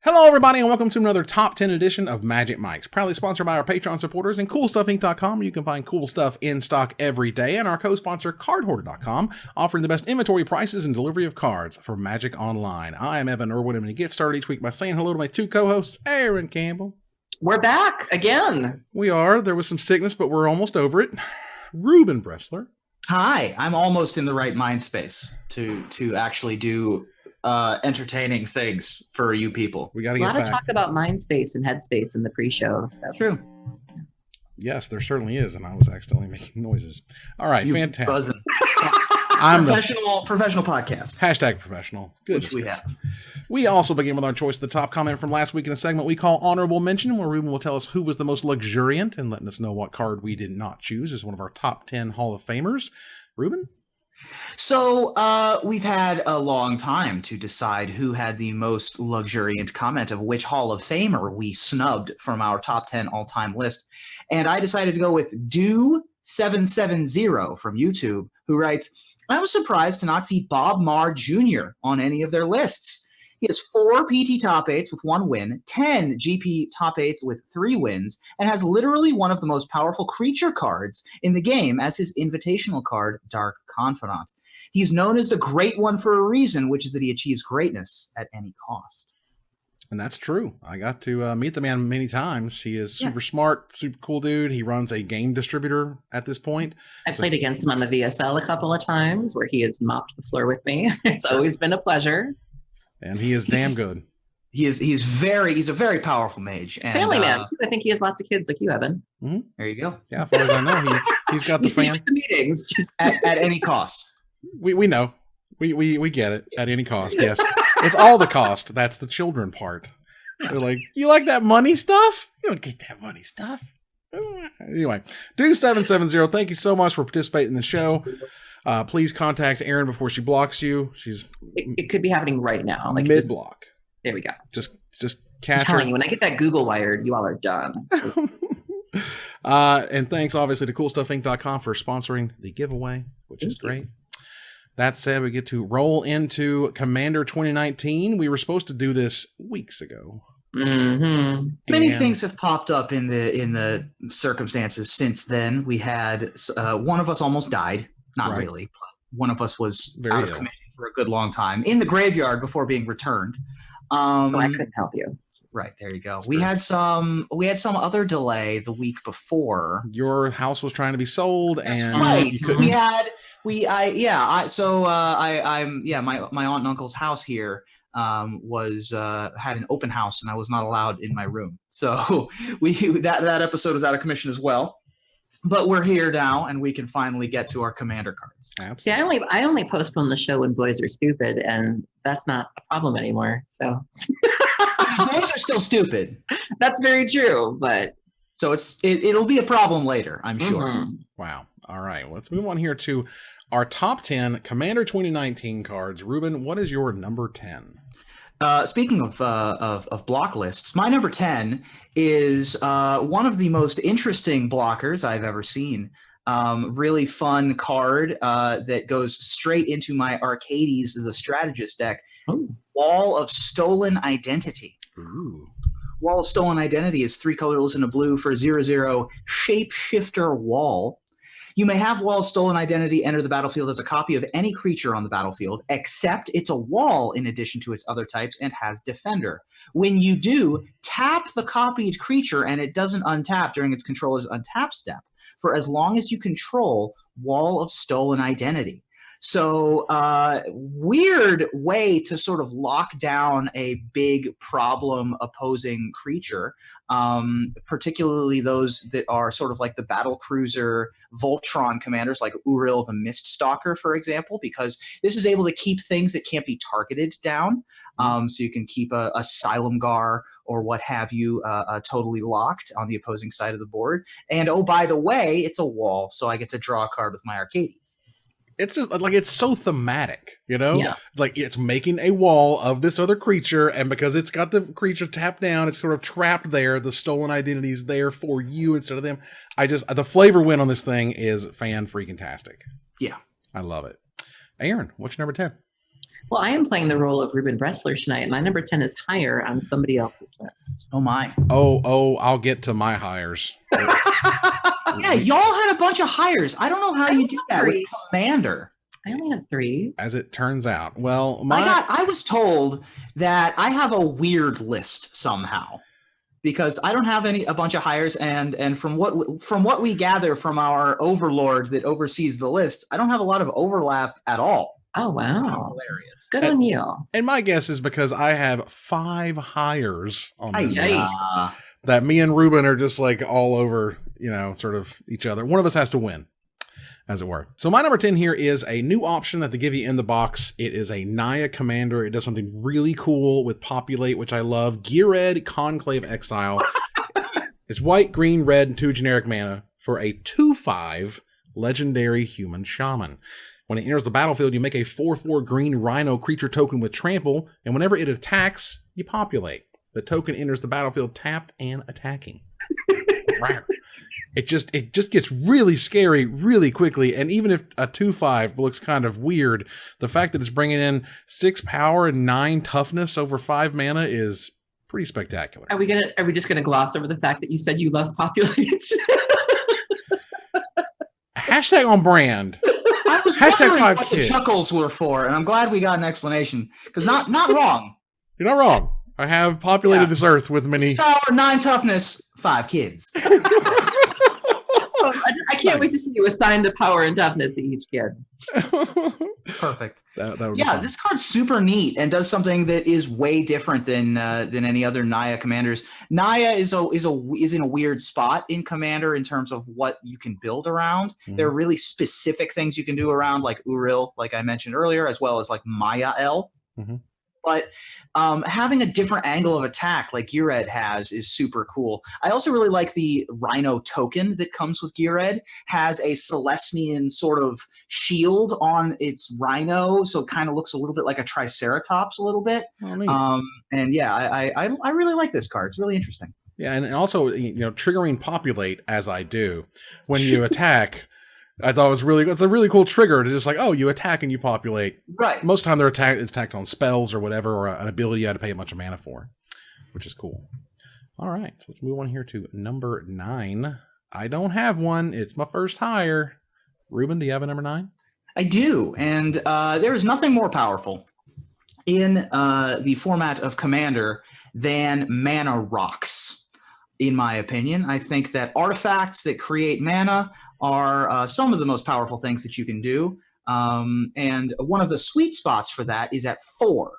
Hello, everybody, and welcome to another Top 10 edition of Magic Mics, proudly sponsored by our Patreon supporters and CoolStuffInc.com, where you can find cool stuff in stock every day, and our co-sponsor, CardHoarder.com, offering the best inventory prices and delivery of cards for Magic Online. I am Evan Irwin, and we get started each week by saying hello to my two co-hosts, Aaron Campbell. We're back again. We are. There was some sickness, but we're almost over it. Ruben Bressler. Hi, I'm almost in the right mind space to actually do entertaining things for you people. We got to get back. A lot of talk about mind space and headspace in the pre-show. So. True. Yes, there certainly is, and I was accidentally making noises. All right, fantastic. Buzzing. I'm professional podcast. Hashtag professional. Good. Which we have. We also begin with our choice of the top comment from last week in a segment we call Honorable Mention, where Ruben will tell us who was the most luxuriant and letting us know what card we did not choose as one of our top 10 Hall of Famers. Ruben? So we've had a long time to decide who had the most luxuriant comment of which Hall of Famer we snubbed from our top 10 all-time list. And I decided to go with Do770 from YouTube, who writes, I was surprised to not see Bob Marr Jr. on any of their lists. He has 4 PT top 8s with 1 win, 10 GP top 8s with 3 wins, and has literally one of the most powerful creature cards in the game as his invitational card, Dark Confidant. He's known as the Great One for a reason, which is that he achieves greatness at any cost. And that's true. I got to meet the man many times. He is super smart, super cool dude. He runs a game distributor at this point. I played against him on the VSL a couple of times where he has mopped the floor with me. It's always been a pleasure. And he is damn good. He's a very powerful mage. And, family man, too. I think he has lots of kids like you, Evan. Mm-hmm. There you go. Yeah, as far as I know, he's got the fan. The meetings at any cost. We know. We get it. At any cost, yes. It's all the cost. That's the children part. They're like, you like that money stuff? You don't get that money stuff. Anyway, Do770, thank you so much for participating in the show. Please contact Erin before she blocks you. It could be happening right now. Like mid-block. There we go. Just catch her. I'm telling you, when I get that Google wired, you all are done. And thanks, obviously, to CoolStuffInc.com for sponsoring the giveaway, which is great. That said, we get to roll into Commander 2019. We were supposed to do this weeks ago. Mm-hmm. Many things have popped up in the circumstances since then. We had one of us almost died. Not really. But one of us was out of commission for a good long time in the graveyard before being returned. I couldn't help you. Right, there you go. We had some other delay the week before. Your house was trying to be sold, and right. You couldn't. My aunt and uncle's house here had an open house, and I was not allowed in my room. So that episode was out of commission as well. But we're here now, and we can finally get to our commander cards. Absolutely. See, I only postpone the show when boys are stupid, and that's not a problem anymore. So boys are still stupid. That's very true, but so it'll be a problem later, I'm sure. Mm-hmm. Wow. All right, let's move on here to our top 10 Commander 2019 cards. Ruben, what is your number 10? Speaking of block lists, my number 10 is one of the most interesting blockers I've ever seen. Really fun card that goes straight into my Arcades the Strategist deck. Ooh. Wall of Stolen Identity. Ooh. Wall of Stolen Identity is 3 colorless and a blue for 0/0 Shapeshifter Wall. You may have Wall of Stolen Identity enter the battlefield as a copy of any creature on the battlefield, except it's a wall in addition to its other types and has Defender. When you do, tap the copied creature and it doesn't untap during its controller's untap step for as long as you control Wall of Stolen Identity. So weird way to sort of lock down a big problem opposing creature, particularly those that are sort of like the battle cruiser Voltron commanders like Uriel the Miststalker, for example, because this is able to keep things that can't be targeted down. So you can keep a Silumgar or what have you totally locked on the opposing side of the board. And oh, by the way, it's a wall, so I get to draw a card with my Arcades. It's just like, it's so thematic, you know? Yeah. Like, it's making a wall of this other creature, and because it's got the creature tapped down, it's sort of trapped there. The stolen identity is there for you instead of them. The flavor win on this thing is fan-freaking-tastic. Yeah. I love it. Aaron, what's your number 10? Well, I am playing the role of Ruben Bressler tonight. My number 10 is higher on somebody else's list. Oh my. Oh, I'll get to my hires. Yeah, y'all had a bunch of hires. I don't know how you do that with Commander. I only have 3. As it turns out. Well, I was told that I have a weird list somehow because I don't have a bunch of hires, and from what we gather from our overlord that oversees the list, I don't have a lot of overlap at all. Oh wow. Hilarious. Good on you. And my guess is because I have 5 hires on this list. Nice. That me and Ruben are just like all over, sort of each other. One of us has to win, as it were. So my number 10 here is a new option that they give you in the box. It is a Naya Commander. It does something really cool with Populate, which I love. Geared Conclave Exile. It's white, green, red, and 2 generic mana for a 2/5 legendary human shaman. When it enters the battlefield, you make a 4/4 green rhino creature token with trample, and whenever it attacks, you populate. The token enters the battlefield tapped and attacking. Rare. It just gets really scary really quickly, and even if a 2/5 looks kind of weird, the fact that it's bringing in 6 power and 9 toughness over 5 mana is pretty spectacular. Are we just gonna gloss over the fact that you said you love Populates? Hashtag on brand. I was Hashtag wondering 5 what kids. the chuckles were for, and I'm glad we got an explanation because not wrong. You're not wrong. I have populated this earth with many. 6 power, 9 toughness, 5 kids. I can't wait to see you assign the power and toughness to each kid. Perfect. That would be fun. This card's super neat and does something that is way different than any other Naya commanders. Naya is in a weird spot in Commander in terms of what you can build around. Mm-hmm. There are really specific things you can do around, like Uril, like I mentioned earlier, as well as like Maya L. Mm-hmm. But having a different angle of attack like Geared has is super cool. I also really like the Rhino token that comes with Geared. Has a Celestian sort of shield on its Rhino, so it kind of looks a little bit like a Triceratops a little bit. Oh, and yeah, I really like this card. It's really interesting. Yeah, and also, triggering Populate as I do when you attack. I thought it's a really cool trigger to just like, you attack and you populate. Right. Most of the time it's attacked on spells or whatever, or an ability you had to pay a bunch of mana for, which is cool. All right, so let's move on here to number 9. I don't have one. It's my first hire. Ruben, do you have a number 9? I do, and there is nothing more powerful in the format of Commander than mana rocks, in my opinion. I think that artifacts that create mana are some of the most powerful things that you can do. And one of the sweet spots for that is at 4.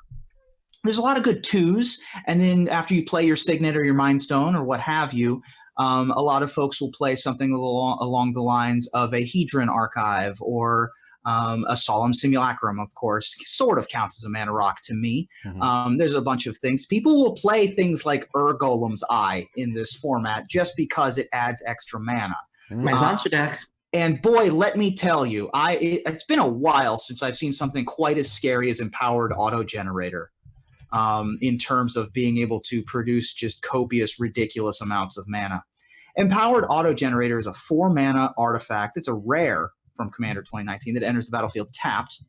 There's a lot of good 2s, and then after you play your Signet or your Mind Stone or what have you, a lot of folks will play something along the lines of a Hedron Archive or a Solemn Simulacrum, of course, sort of counts as a mana rock to me. Mm-hmm. There's a bunch of things. People will play things like Golem's Eye in this format just because it adds extra mana. My Zancha deck. And boy, let me tell you, it's been a while since I've seen something quite as scary as Empowered Auto Generator in terms of being able to produce just copious, ridiculous amounts of mana. Empowered Auto Generator is a 4-mana artifact. It's a rare from Commander 2019 that enters the battlefield tapped.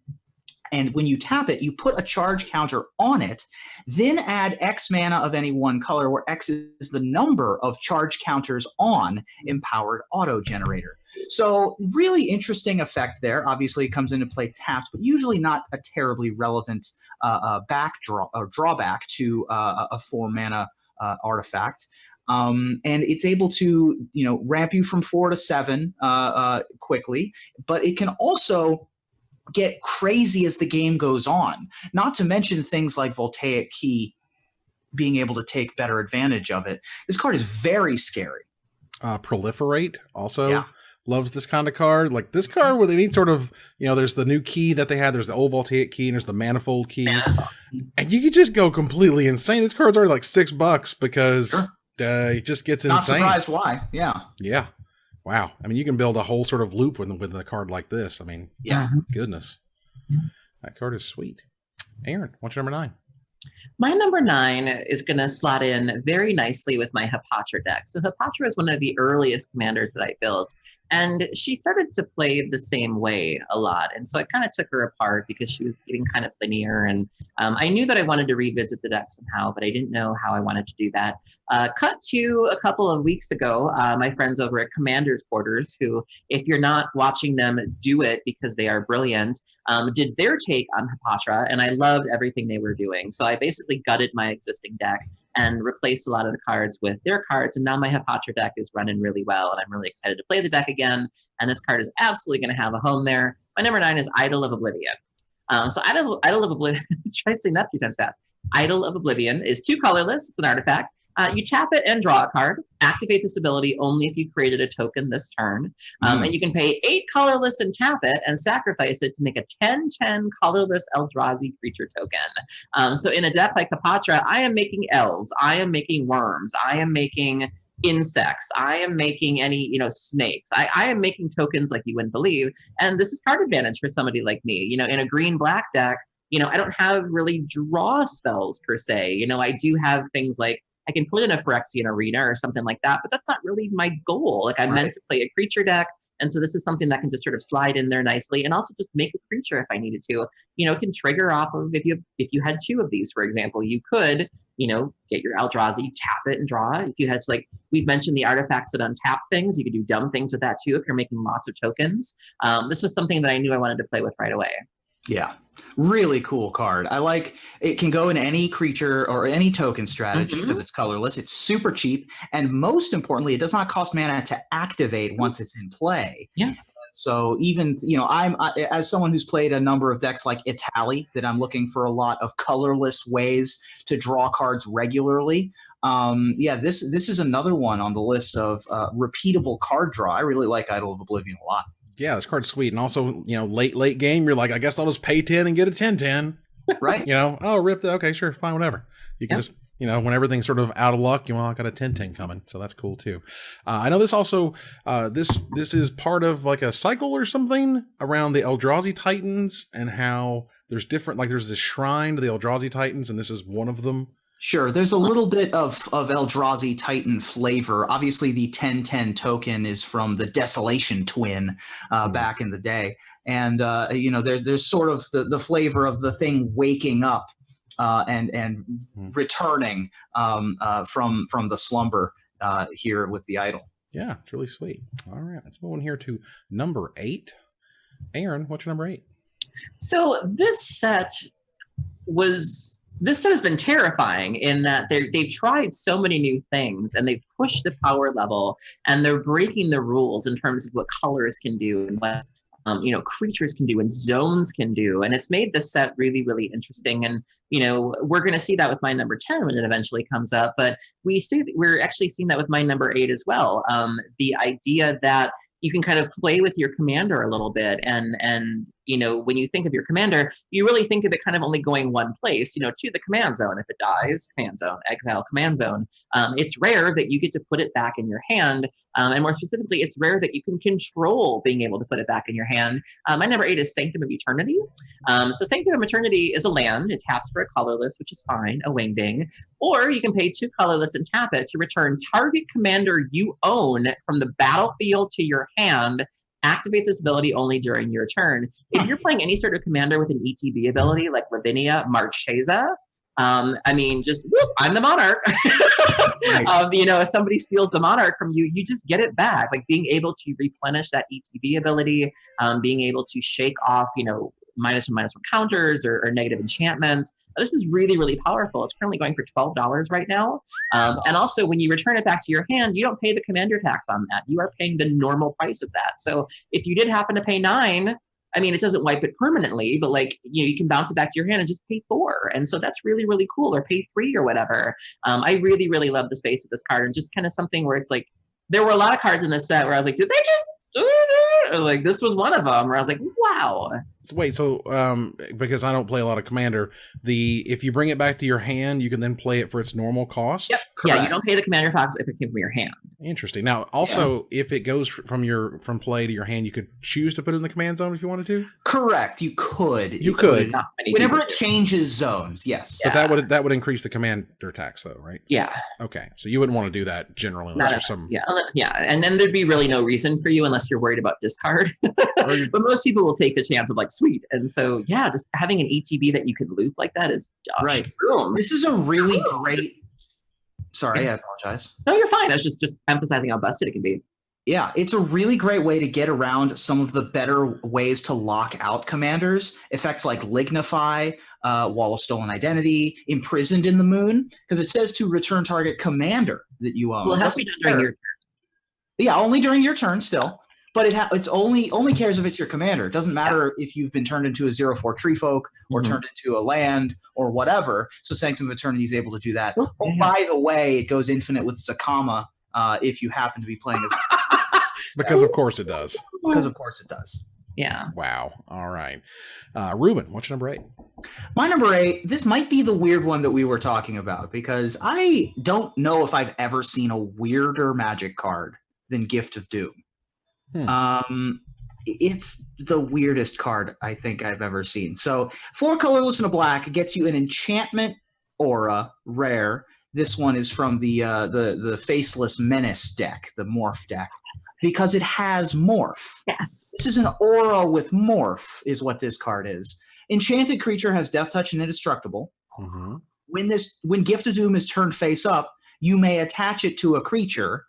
And when you tap it, you put a charge counter on it, then add X mana of any one color, where X is the number of charge counters on Empowered Auto Generator. So really interesting effect there. Obviously, it comes into play tapped, but usually not a terribly relevant drawback to a 4-mana artifact. And it's able to, ramp you from 4 to 7 quickly, but it can also get crazy as the game goes on, not to mention things like Voltaic Key being able to take better advantage of it. This card is very scary. Proliferate also loves this kind of card. Like this card with any sort of, there's the new key that they had, there's the old Voltaic Key, and there's the Manifold Key. And you could just go completely insane. This card's already like $6 because it just gets insane. Not surprised why. Yeah. Wow. I mean, you can build a whole sort of loop with a card like this. I mean, goodness. That card is sweet. Aaron, what's your number 9? My number 9 is going to slot in very nicely with my Hapatra deck. So Hapatra is one of the earliest commanders that I built. And she started to play the same way a lot. And so I kind of took her apart because she was getting kind of linear. And I knew that I wanted to revisit the deck somehow, but I didn't know how I wanted to do that. Cut to a couple of weeks ago, my friends over at Commander's Quarters, who, if you're not watching them do it because they are brilliant, did their take on Hapatra, and I loved everything they were doing. So I basically gutted my existing deck and replaced a lot of the cards with their cards, and now my Hapatra deck is running really well, and I'm really excited to play the deck again, and this card is absolutely going to have a home there. My number 9 is Idol of Oblivion. So Idol of Oblivion, try saying that 3 times fast. Idol of Oblivion is 2 colorless. It's an artifact. You tap it and draw a card. Activate this ability only if you created a token this turn. And you can pay 8 colorless and tap it and sacrifice it to make a 10/10 colorless Eldrazi creature token. So in a deck like Hapatra, I am making elves. I am making worms. I am making insects. I am making any, snakes. I am making tokens like you wouldn't believe. And this is card advantage for somebody like me. In a green-black deck, I don't have really draw spells per se. I do have things like I can put in a Phyrexian Arena or something like that, but that's not really my goal. Like I'm meant to play a creature deck. And so this is something that can just sort of slide in there nicely and also just make a creature if I needed to. It can trigger off of if you had 2 of these, for example, you could, get your Eldrazi, tap it and draw. If you had to, we've mentioned the artifacts that untap things, you could do dumb things with that too if you're making lots of tokens. This was something that I knew I wanted to play with right away. Yeah, really cool card. I like it. Can go in any creature or any token strategy because it's colorless. It's super cheap, and most importantly, it does not cost mana to activate once it's in play. Yeah. So even as someone who's played a number of decks like Italy, that I'm looking for a lot of colorless ways to draw cards regularly. This is another one on the list of repeatable card draw. I really like Idol of Oblivion a lot. Yeah, this card's sweet. And also, late game, you're like, I guess I'll just pay 10 and get a 10/10. Right. Rip the, okay, sure, fine, whatever. You can just, when everything's sort of out of luck, I got a 10/10 coming. So that's cool too. I know this also, this is part of like a cycle or something around the Eldrazi Titans and how there's different, there's this shrine to the Eldrazi Titans, and this is one of them. Sure. There's a little bit of Eldrazi Titan flavor. Obviously, the 10/10 token is from the Desolation Twin back in the day. And, there's sort of the flavor of the thing waking up and returning from the slumber here with the idol. Yeah, it's really sweet. All right. Let's move on here to number 8. Aaron, what's your number 8? So this set has been terrifying in that they've tried so many new things and they've pushed the power level and they're breaking the rules in terms of what colors can do and what creatures can do and zones can do. And it's made this set really, really interesting. And, we're going to see that with my number 10 when it eventually comes up. But we're actually seeing that with my number 8 as well. The idea that you can kind of play with your commander a little bit. And when you think of your commander, you really think of it kind of only going one place, to the command zone. If it dies, command zone, exile, command zone. It's rare that you get to put it back in your hand. And more specifically, it's rare that you can control being able to put it back in your hand. My number 8 is Sanctum of Eternity. So Sanctum of Eternity is a land. It taps for a colorless, which is fine, a wingding. Or you can pay 2 colorless and tap it to return target commander you own from the battlefield to your hand. Activate this ability only during your turn. If you're playing any sort of commander with an ETB ability like Lavinia, Marchesa, just whoop, I'm the monarch. Right. If somebody steals the monarch from you, you just get it back. Like being able to replenish that ETB ability, being able to shake off, -1/-1 counters or negative enchantments. This is really, really powerful. It's currently going for $12 right now. And also, when you return it back to your hand, you don't pay the commander tax on that. You are paying the normal price of that. So if you did happen to pay $9, it doesn't wipe it permanently, but you can bounce it back to your hand and just pay $4. And so that's really, really cool, or pay $3 or whatever. I really, really love the space of this card, and just kind of something where it's like, there were a lot of cards in this set where I was like, did they just this was one of them where I was like, wow. Wait, so because I don't play a lot of commander, if you bring it back to your hand, you can then play it for its normal cost? Yep. Yeah, you don't pay the commander tax if it came from your hand. Interesting. Now, also, if it goes from play to your hand, you could choose to put it in the command zone if you wanted to. Correct. You could. You could. Whenever it changes zones, yes. But that would increase the commander tax, though, right? Yeah. Okay. So you wouldn't want to do that generally unless there's some. Yeah. And then there'd be really no reason for you unless you're worried about discard. But most people will take the chance of like, sweet. And so, yeah, just having an ATB that you could loop like that is right. Boom. This is a really great. Sorry, I apologize. No, you're fine. I was just emphasizing how busted it can be. Yeah, it's a really great way to get around some of the better ways to lock out commanders. Effects like Lignify, Wall of Stolen Identity, Imprisoned in the Moon, because it says to return target commander that you own. Well, it has to be done during your turn. Yeah, only during your turn still. But it's only cares if it's your commander. It doesn't matter if you've been turned into a 0/4 tree folk or turned into a land or whatever. So Sanctum of Eternity is able to do that. Oh, by the way, it goes infinite with Sakama if you happen to be playing as because of course it does. Because of course it does. Yeah. Wow. All right. Ruben, what's your number 8? My number 8, this might be the weird one that we were talking about because I don't know if I've ever seen a weirder Magic card than Gift of Doom. It's the weirdest card I think I've ever seen. So 4 colorless and a black, it gets you an enchantment aura rare. This one is from the Faceless Menace deck, the Morph deck, because it has Morph. Yes. This is an aura with Morph is what this card is. Enchanted creature has Death Touch and Indestructible. Mm-hmm. When Gift of Doom is turned face up, you may attach it to a creature,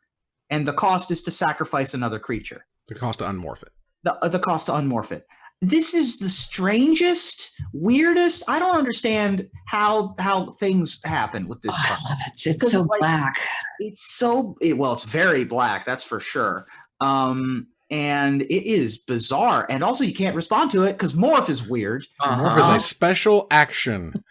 and the cost is to sacrifice another creature. The cost to unmorph it. The cost to unmorph it. This is the strangest, weirdest. I don't understand how things happen with this card. It's so black. It's very black, that's for sure. And it is bizarre. And also you can't respond to it because Morph is weird. Morph is a special action.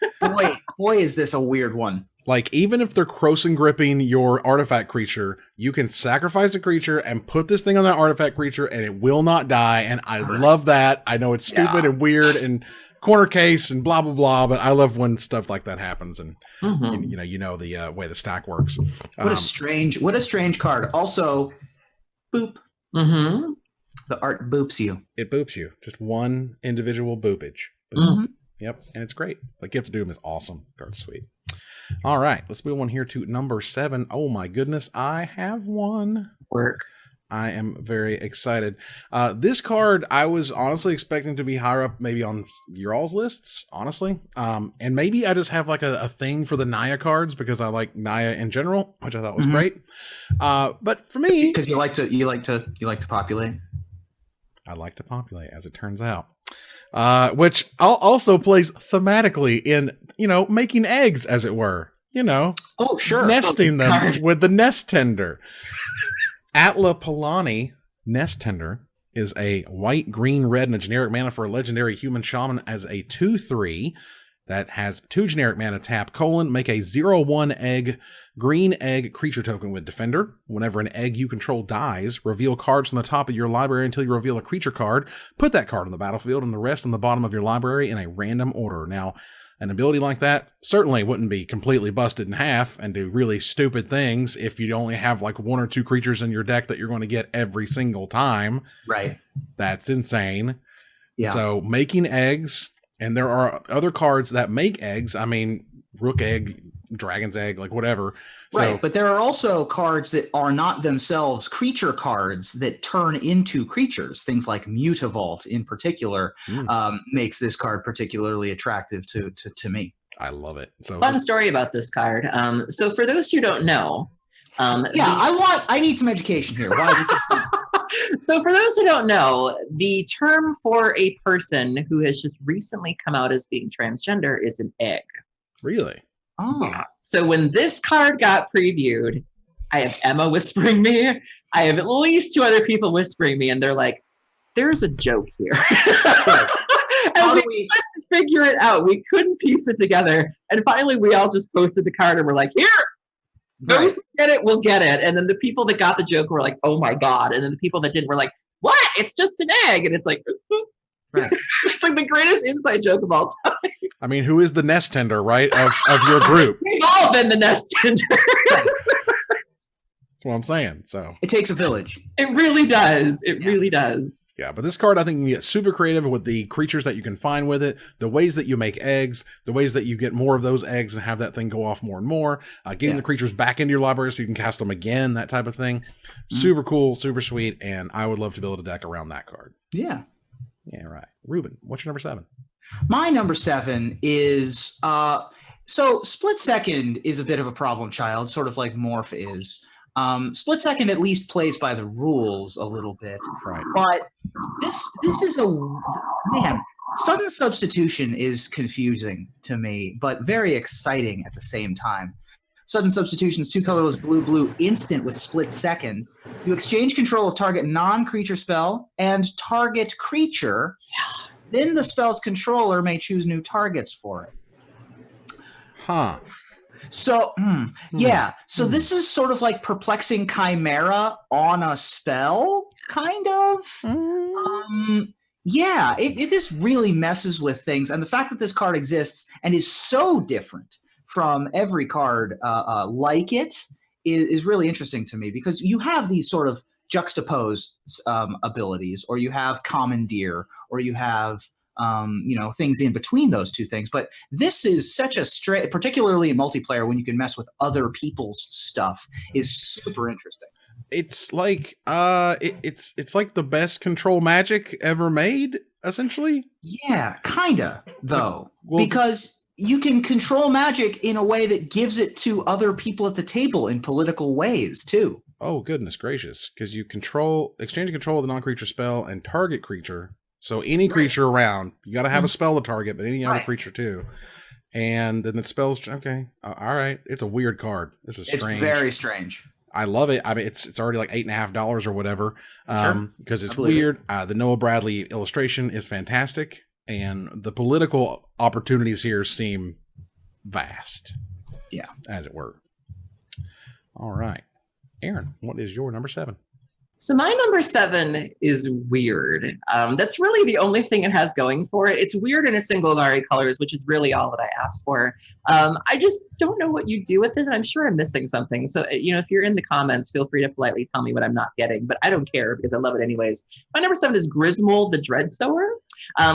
Boy, is this a weird one. Like, even if they're Krosan gripping your artifact creature, you can sacrifice a creature and put this thing on that artifact creature and it will not die. And I love that. I know it's stupid and weird and corner case and blah, blah, blah, but I love when stuff like that happens. And, you know the way the stack works. What a strange card. Also, boop. Mm-hmm. The art boops you. It boops you. Just one individual boopage. Mm-hmm. Yep. And it's great. Like, Gift of Doom is awesome. Card's sweet. All right, let's move on here to number 7. Oh my goodness, I have one. Work. I am very excited. This card, I was honestly expecting to be higher up, maybe on your all's lists, honestly. And maybe I just have like a thing for the Naya cards because I like Naya in general, which I thought was great. But for me, because you like to populate. I like to populate, as it turns out. Which also plays thematically in, making eggs, as it were, Oh, sure. nesting them with the Nest Tender. Atla Palani Nest Tender is a white, green, red, and a generic mana for a legendary human shaman as a 2/3 that has 2 generic mana tap, make a 0/1 egg, green egg creature token with Defender. Whenever an egg you control dies, reveal cards from the top of your library until you reveal a creature card. Put that card on the battlefield and the rest on the bottom of your library in a random order. Now, an ability like that certainly wouldn't be completely busted in half and do really stupid things if you only have like 1 or 2 creatures in your deck that you're going to get every single time. Right. That's insane. Yeah. So making eggs, and there are other cards that make eggs. I mean, Rook Egg, Dragon's Egg, like whatever. Right, but there are also cards that are not themselves creature cards that turn into creatures. Things like Mutavault in particular makes this card particularly attractive to me. I love it. So fun story about this card. So for those who don't know, I need some education here. So for those who don't know, the term for a person who has just recently come out as being transgender is an egg. Really? Oh. Yeah. So when this card got previewed, I have Emma whispering me. I have at least 2 other people whispering me, and they're like, there's a joke here. And we couldn't figure it out. We couldn't piece it together. And finally, we all just posted the card and we're like, here, those who get it will get it. And then the people that got the joke were like, oh my God. And then the people that didn't were like, what? It's just an egg. And it's like, it's like the greatest inside joke of all time. I mean, who is the Nest Tender, right, of your group? We've all been the Nest Tender. what I'm saying. So it takes a village. It really does. It really does. yeah, but this card, I think you can get super creative with the creatures that you can find with it, the ways that you make eggs, the ways that you get more of those eggs and have that thing go off more and more, getting the creatures back into your library so you can cast them again, that type of thing. Super cool, super sweet, and I would love to build a deck around that card. Yeah. Yeah, right. Ruben, what's your number 7? My number 7 is so Split Second is a bit of a problem child, sort of like Morph is. Split Second at least plays by the rules a little bit, right? But this is man. Sudden Substitution is confusing to me, but very exciting at the same time. Sudden Substitution is 2 colorless blue instant with Split Second. You exchange control of target non-creature spell and target creature. Then the spell's controller may choose new targets for it. Huh. So, yeah. So this is sort of like Perplexing Chimera on a spell, kind of. Yeah, this really messes with things. And the fact that this card exists and is so different from every card like it is really interesting to me, because you have these sort of juxtaposed abilities, or you have Commandeer, or you have things in between those two things. But this is such a particularly in multiplayer when you can mess with other people's stuff, is super interesting. It's like it's like the best control magic ever made, essentially. Yeah, kinda though, well, because you can control magic in a way that gives it to other people at the table in political ways too. Oh, goodness gracious. Because you exchange control of the non-creature spell and target creature. So any creature around, you got to have a spell to target, but any other creature too. And then the spell's, okay, all right. It's a weird card. This is strange. It's very strange. I love it. I mean, it's already like $8.50 or whatever, because it's weird. The Noah Bradley illustration is fantastic. And the political opportunities here seem vast. Yeah. As it were. All right. Aaron, what is your number 7? So my number 7 is weird. That's really the only thing it has going for it. It's weird in its single Golgari colors, which is really all that I asked for. I just don't know what you do with it, and I'm sure I'm missing something. So, if you're in the comments, feel free to politely tell me what I'm not getting, but I don't care because I love it anyways. My number 7 is Griswold the Dreadsower.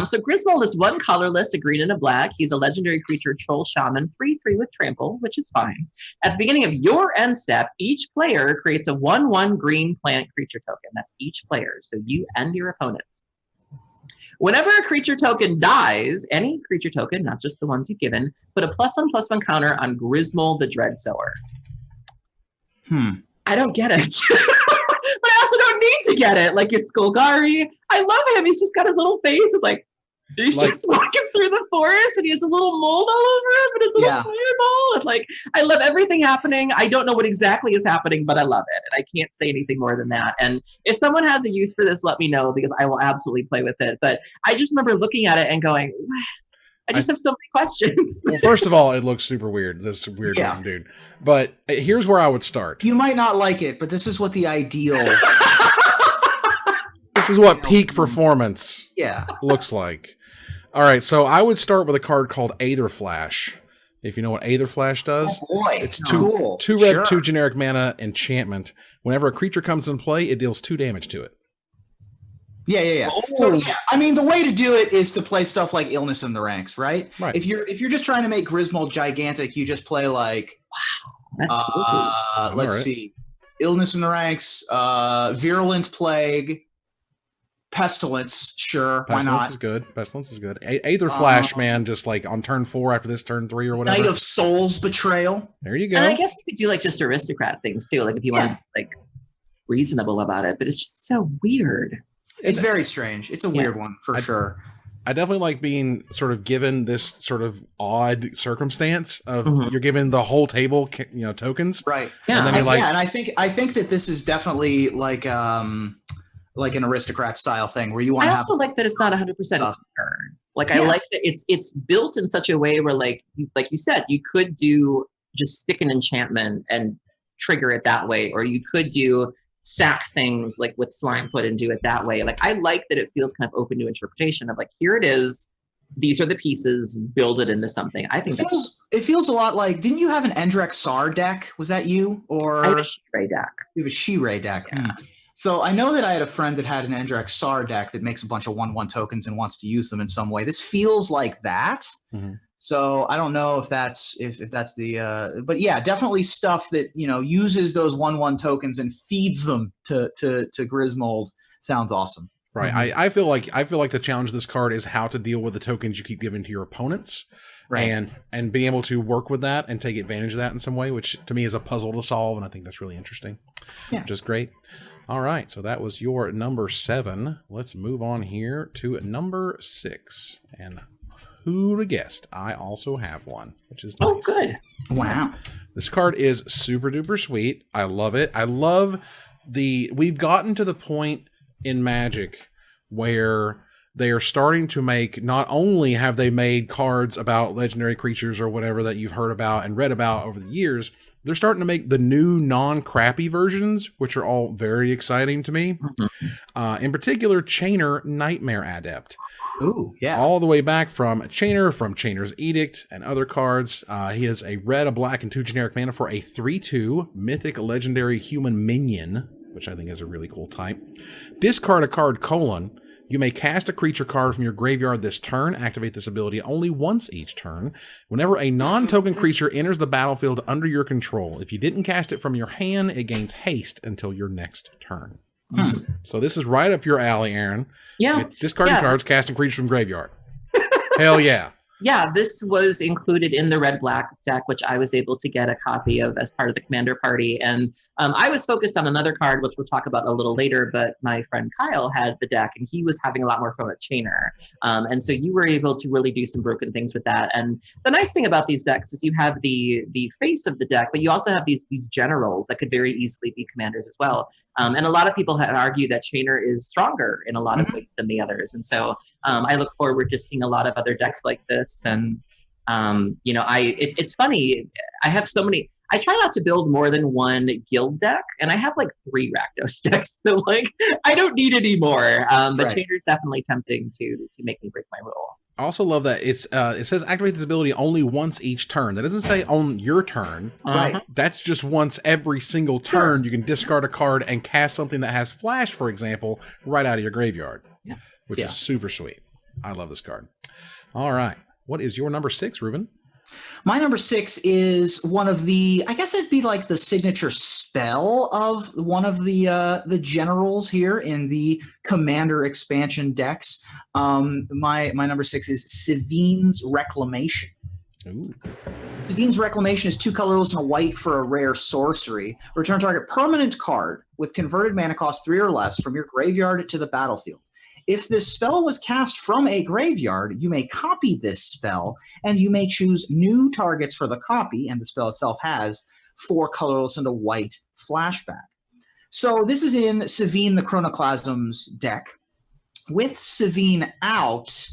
So Griswold is 1 colorless, a green and a black. He's a legendary creature, troll shaman, 3/3 with trample, which is fine. At the beginning of your end step, each player creates a 1/1 green plant creature token. That's each player, so you and your opponents. Whenever a creature token dies, any creature token, not just the ones you've given, put a +1/+1 counter on Griswold the Dreadsower. I don't get it. But I also don't need to get it. Like, it's Golgari. I love him. He's just got his little face of he's just walking through the forest, and he has this little mold all over him and his little fireball. And I love everything happening. I don't know what exactly is happening, but I love it. And I can't say anything more than that. And if someone has a use for this, let me know, because I will absolutely play with it. But I just remember looking at it and going, I just have so many questions. Well, first of all, it looks super weird. This weird looking dude. But here's where I would start. You might not like it, but this is what the ideal... This is what peak performance looks like. All right, so I would start with a card called Aetherflash. If you know what Aetherflash does. Oh boy, it's cool. 2 red, 2 generic mana enchantment. Whenever a creature comes in play, it deals 2 damage to it. Yeah. Oh. So I mean, the way to do it is to play stuff like Illness in the Ranks, right? Right. If you're just trying to make Griswold gigantic, you just play That's cool. Let's see, Illness in the Ranks, Virulent Plague, Pestilence. Sure, why not? Pestilence is good. Aetherflash, man, just like on turn 4 after this turn 3 or whatever. Night of Souls Betrayal. There you go. And I guess you could do just aristocrat things too, if you want to reasonable about it. But it's just so weird. It's very strange. It's a weird one for sure. I definitely like being sort of given this sort of odd circumstance of you're given the whole table, tokens. Right. Yeah. And then you're and I think that this is definitely like an aristocrat style thing where you want to have. I also like that it's not 100% turn. I like that it's built in such a way where like you said, you could do just stick an enchantment and trigger it that way, or you could do sack things with slime put and do it that way. I like that it feels kind of open to interpretation of here it is, these are the pieces, build it into something. I think it feels a lot like, didn't you have an Endrek Sar deck? Was that you? Or I have a She-Ray deck. You have a She-Ray deck. Yeah. So I know that I had a friend that had an Endrek Sar deck that makes a bunch of 1/1 tokens and wants to use them in some way. This feels like that. Mm-hmm. So I don't know if that's the but yeah, definitely stuff that, you know, uses those 1/1 tokens and feeds them to Griswold. Sounds awesome. Right. Mm-hmm. I feel like the challenge of this card is how to deal with the tokens you keep giving to your opponents. Right. And being able to work with that and take advantage of that in some way, which to me is a puzzle to solve, and I think that's really interesting. Yeah. Which is great. All right, so that was your number 7. Let's move on here to number 6. And who to guessed? I also have one, which is nice. Oh, good. Wow. This card is super duper sweet. I love it. I love we've gotten to the point in Magic where they are starting to make, not only have they made cards about legendary creatures or whatever that you've heard about and read about over the years, they're starting to make the new non-crappy versions, which are all very exciting to me. Mm-hmm. In particular, Chainer Nightmare Adept. Ooh, yeah. All the way back from Chainer, from Chainer's Edict and other cards. He is a red, a black, and 2 generic mana for a 3/2 mythic legendary human minion, which I think is a really cool type. Discard a card, : you may cast a creature card from your graveyard this turn. Activate this ability only once each turn. Whenever a non-token creature enters the battlefield under your control, if you didn't cast it from your hand, it gains haste until your next turn. So this is right up your alley, Aaron. Yeah. Discarding cards, casting creatures from graveyard. Hell yeah. Yeah, this was included in the red-black deck, which I was able to get a copy of as part of the commander party. And I was focused on another card, which we'll talk about a little later, but my friend Kyle had the deck, and he was having a lot more fun with Chainer. And so you were able to really do some broken things with that. And the nice thing about these decks is you have the face of the deck, but you also have these generals that could very easily be commanders as well. And a lot of people had argued that Chainer is stronger in a lot of ways than the others. And so I look forward to seeing a lot of other decks like this. And you know, it's funny. I have so many. I try not to build more than one guild deck, and I have like 3 Rakdos decks. So like, I don't need any more. But Chainer is definitely tempting to make me break my rule. I also love that it says activate this ability only once each turn. That doesn't say on your turn. Right. That's just once every single turn. You can discard a card and cast something that has flash, for example, right out of your graveyard. Yeah. Which is super sweet. I love this card. All right. What is your number 6, Ruben? My number 6 is one of the, I guess it'd be like the signature spell of one of the generals here in the Commander expansion decks. My number 6 is Savine's Reclamation. Ooh. Savine's Reclamation is 2 colorless and a white for a rare sorcery. Return target permanent card with converted mana cost 3 or less from your graveyard to the battlefield. If this spell was cast from a graveyard, you may copy this spell, and you may choose new targets for the copy, and the spell itself has 4 colorless and a white flashback. So this is in Savine the Chronoclasm's deck. With Savine out,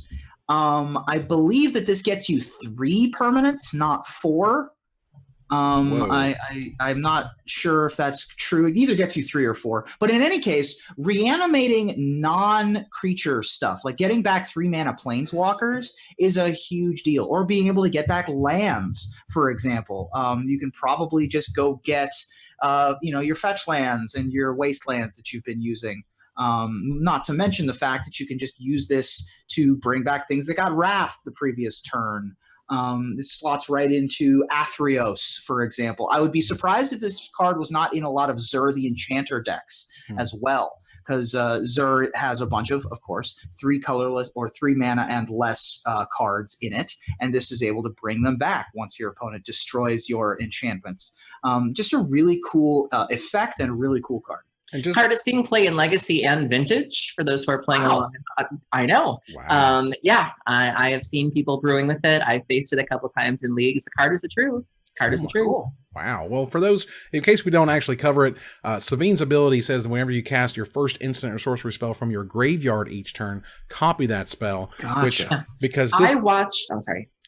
I believe that this gets you 3 permanents, not 4. I'm not sure if that's true. It either gets you 3 or 4. But in any case, reanimating non-creature stuff, like getting back 3 mana planeswalkers, is a huge deal. Or being able to get back lands, for example. You can probably just go get your fetch lands and your wastelands that you've been using. Not to mention the fact that you can just use this to bring back things that got wrathed the previous turn. This slots right into Athreos, for example. I would be surprised if this card was not in a lot of Zur the Enchanter decks as well, because Zur has a bunch of course, 3 colorless or 3 mana and less cards in it, and this is able to bring them back once your opponent destroys your enchantments. Just a really cool effect and a really cool card. Hardest seeing play in Legacy and Vintage for those who are playing along. I know. Wow. I have seen people brewing with it. I've faced it a couple times in leagues. The card is the truth. Cool. Wow. Well, for those, in case we don't actually cover it, Savine's ability says that whenever you cast your first instant or sorcery spell from your graveyard each turn, copy that spell. Gotcha.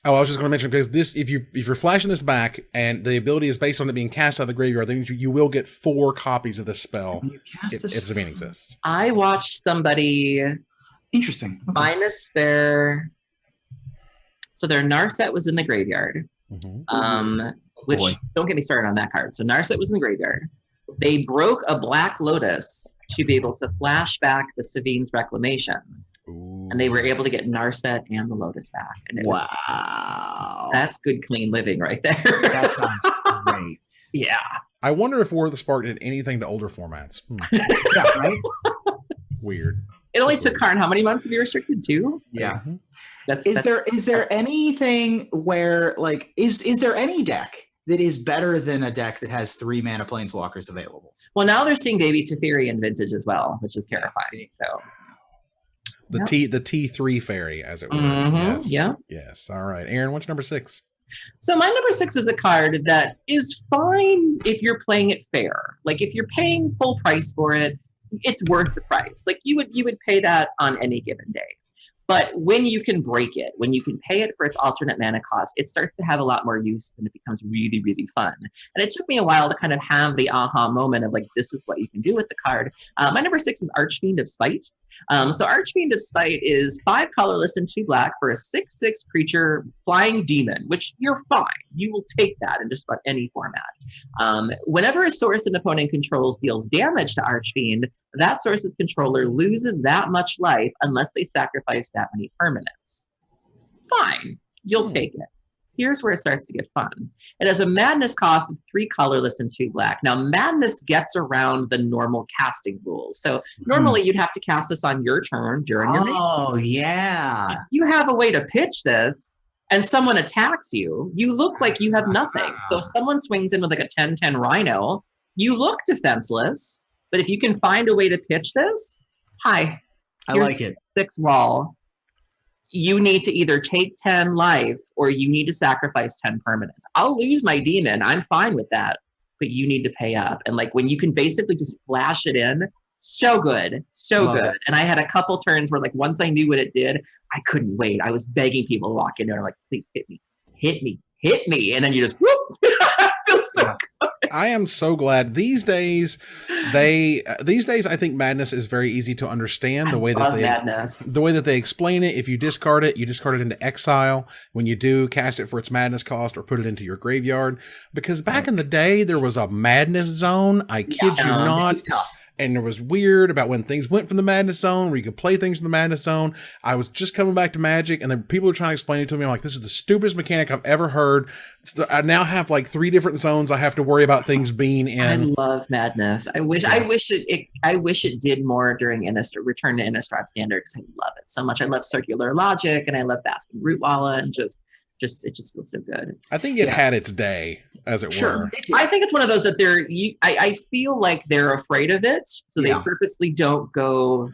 I was just going to mention, because this, if you're flashing this back and the ability is based on it being cast out of the graveyard, then you will get 4 copies of this spell if Savine exists. I watched somebody interesting minus their So their Narset was in the graveyard. Which, Boy. don't get me started on that card. So Narset was in the graveyard. They broke a Black Lotus to be able to flash back the Savina Reclamation. Ooh. And they were able to get Narset and the Lotus back. And it was, that's good, clean living right there. That sounds great. Yeah. I wonder if War of the Spark did anything to older formats. Yeah, right? Weird. It only took Karn how many months to be restricted? 2? Yeah. Is there anything where, like, is there any deck that is better than a deck that has 3 mana planeswalkers available? Well, now they're seeing Baby Teferi in Vintage as well, which is terrifying. So the T3 fairy, as it were. Yes. Yeah. Yes. All right. Aaron, what's your number 6? So my number 6 is a card that is fine if you're playing it fair. Like if you're paying full price for it, it's worth the price. Like you would pay that on any given day. But when you can break it, when you can pay it for its alternate mana cost, it starts to have a lot more use and it becomes really, really fun. And it took me a while to kind of have the aha moment of like, this is what you can do with the card. My number 6 is Archfiend of Spite. So Archfiend of Spite is 5 colorless and 2 black for a 6/6 creature flying demon, which you're fine. You will take that in just about any format. Whenever a source an opponent controls deals damage to Archfiend, that source's controller loses that much life unless they sacrifice that many permanents. Fine, you'll take it. Here's where it starts to get fun. It has a madness cost of 3 colorless and 2 black. Now, madness gets around the normal casting rules. So normally you'd have to cast this on your turn during your main. Oh, yeah. You have a way to pitch this and someone attacks you. You look like you have nothing. So if someone swings in with like a 10/10 Rhino, you look defenseless. But if you can find a way to pitch this, hi. I like it. 6 wall. You need to either take 10 life or you need to sacrifice 10 permanents. I'll lose my demon. I'm fine with that. But you need to pay up. And like when you can basically just flash it in, so good. So Love good. it. And I had a couple turns where like once I knew what it did, I couldn't wait. I was begging people to walk in there like, please hit me. Hit me. Hit me. And then you just whoop. It feels so good. I am so glad these days. I think madness is very easy to understand. The way that they explain it. If you discard it into exile. When you do, cast it for its madness cost or put it into your graveyard. Because back in the day, there was a madness zone. I kid you not. It's tough. And it was weird about when things went from the madness zone, where you could play things from the madness zone. I was just coming back to Magic, and then people were trying to explain it to me. I'm like, this is the stupidest mechanic I've ever heard. I now have like 3 different zones I have to worry about things being in. I love madness. I wish it did more during Return to Innistrad Standard because I love it so much. I love Circular Logic, and I love Basking Rootwalla, and it just feels so good. I think it had its day, as it were. I think it's one of those that I feel like they're afraid of it, so they purposely don't go,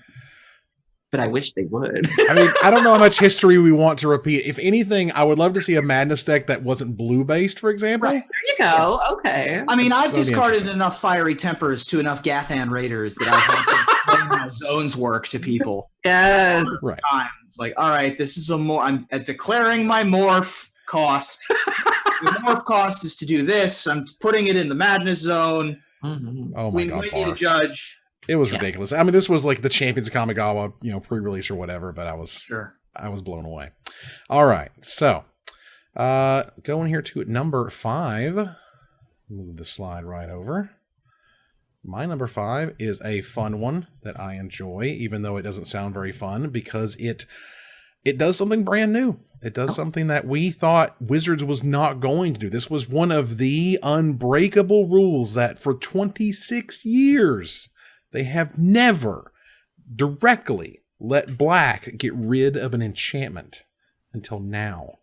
but I wish they would. I mean, I don't know how much history we want to repeat. If anything, I would love to see a madness deck that wasn't blue-based, for example. Right. There you go. Okay. I mean, I've discarded enough Fiery Tempers to enough Gathan Raiders that I've had to explain how zones work to people. Yes. Right. It's like, all right, this is I'm declaring my morph cost. The morph cost is to do this. I'm putting it in the madness zone. Mm-hmm. Oh my God, we need a judge. It was ridiculous. I mean, this was like the Champions of Kamigawa, pre-release or whatever, but I was blown away. All right. So, going here to number 5. Move the slide right over. My number 5 is a fun one that I enjoy, even though it doesn't sound very fun, because it does something brand new. It does something that we thought Wizards was not going to do. This was one of the unbreakable rules that for 26 years, they have never directly let black get rid of an enchantment until now.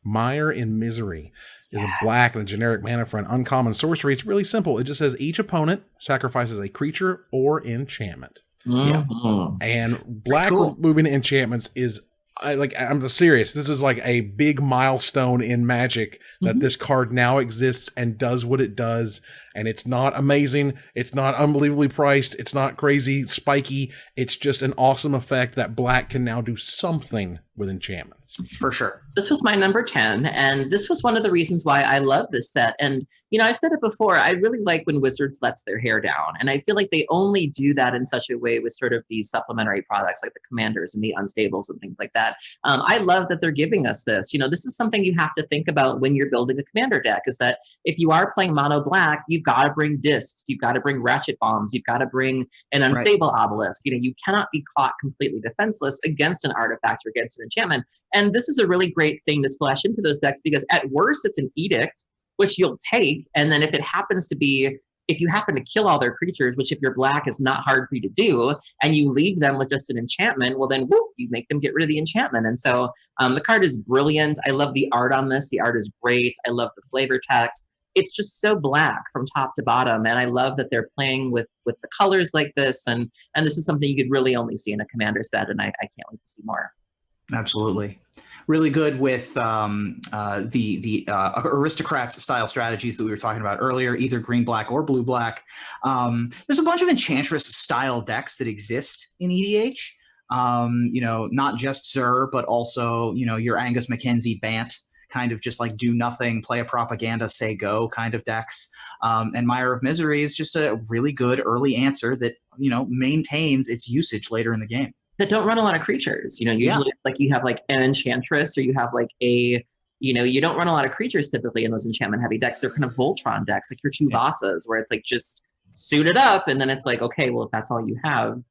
Mire in Misery is a black and a generic mana for an uncommon sorcery. It's really simple. It just says each opponent sacrifices a creature or enchantment. Mm-hmm. And black removing enchantments is I'm serious. This is like a big milestone in Magic that this card now exists and does what it does. And it's not amazing. It's not unbelievably priced. It's not crazy spiky. It's just an awesome effect that black can now do something with enchantments. For sure. This was my number 10, and this was one of the reasons why I love this set. And, I've said it before, I really like when Wizards lets their hair down, and I feel like they only do that in such a way with sort of these supplementary products like the Commanders and the Unstables and things like that. I love that they're giving us this. This is something you have to think about when you're building a Commander deck, is that if you are playing mono black, you've got to bring discs, you've got to bring ratchet bombs, you've got to bring an unstable obelisk. You cannot be caught completely defenseless against an artifact or against an enchantment. And this is a really great thing to splash into those decks, because at worst it's an edict, which you'll take. And then if it happens to be, if you happen to kill all their creatures, which if you're black is not hard for you to do, and you leave them with just an enchantment, well then whoop, you make them get rid of the enchantment. And so the card is brilliant. I love the art on this. The art is great. I love the flavor text. It's just so black from top to bottom. And I love that they're playing with the colors like this. And this is something you could really only see in a Commander set. And I can't wait to see more. Absolutely. Really good with the aristocrats style strategies that we were talking about earlier, either green black or blue black. There's a bunch of enchantress style decks that exist in EDH. Not just Zur, but also your Angus Mackenzie Bant, kind of just like do nothing, play a propaganda, say go kind of decks. And Mire of Misery is just a really good early answer that maintains its usage later in the game. That don't run a lot of creatures. Usually it's like you have like an enchantress, or you have like a, you don't run a lot of creatures typically in those enchantment heavy decks. They're kind of Voltron decks, like your two bosses, where it's like just suit it up, and then it's like, okay, well, if that's all you have,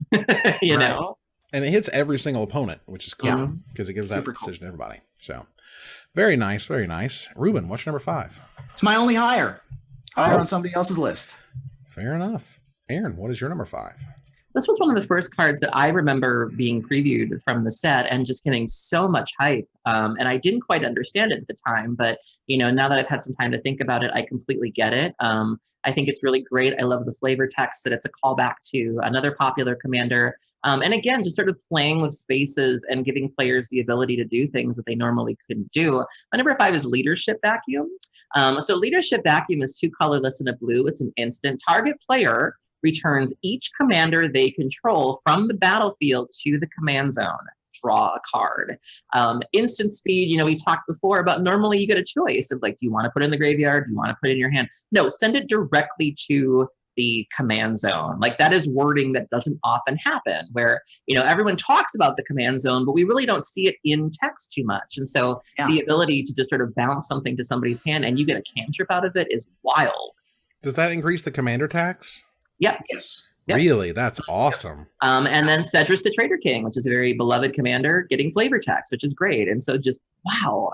you know. And it hits every single opponent, which is cool because it gives that decision to everybody. So very nice, very nice. Ruben, what's your number 5? It's my only higher on somebody else's list. Fair enough. Aaron, what is your number 5? This was one of the first cards that I remember being previewed from the set and just getting so much hype. And I didn't quite understand it at the time, but now that I've had some time to think about it, I completely get it. I think it's really great. I love the flavor text, that it's a callback to another popular Commander. And again, just sort of playing with spaces and giving players the ability to do things that they normally couldn't do. My number 5 is Leadership Vacuum. So Leadership Vacuum is 2 colorless and a blue. It's an instant. Target player returns each commander they control from the battlefield to the command zone. Draw a card. Instant speed, we talked before about normally you get a choice of like, do you want to put it in the graveyard? Do you want to put it in your hand? No, send it directly to the command zone. Like, that is wording that doesn't often happen, where, everyone talks about the command zone, but we really don't see it in text too much. And so the ability to just sort of bounce something to somebody's hand and you get a cantrip out of it is wild. Does that increase the commander tax? Yep. Yes. Yep. Really? That's awesome. And then Cedrus the Traitor King, which is a very beloved commander, getting flavor text, which is great. And so just, wow.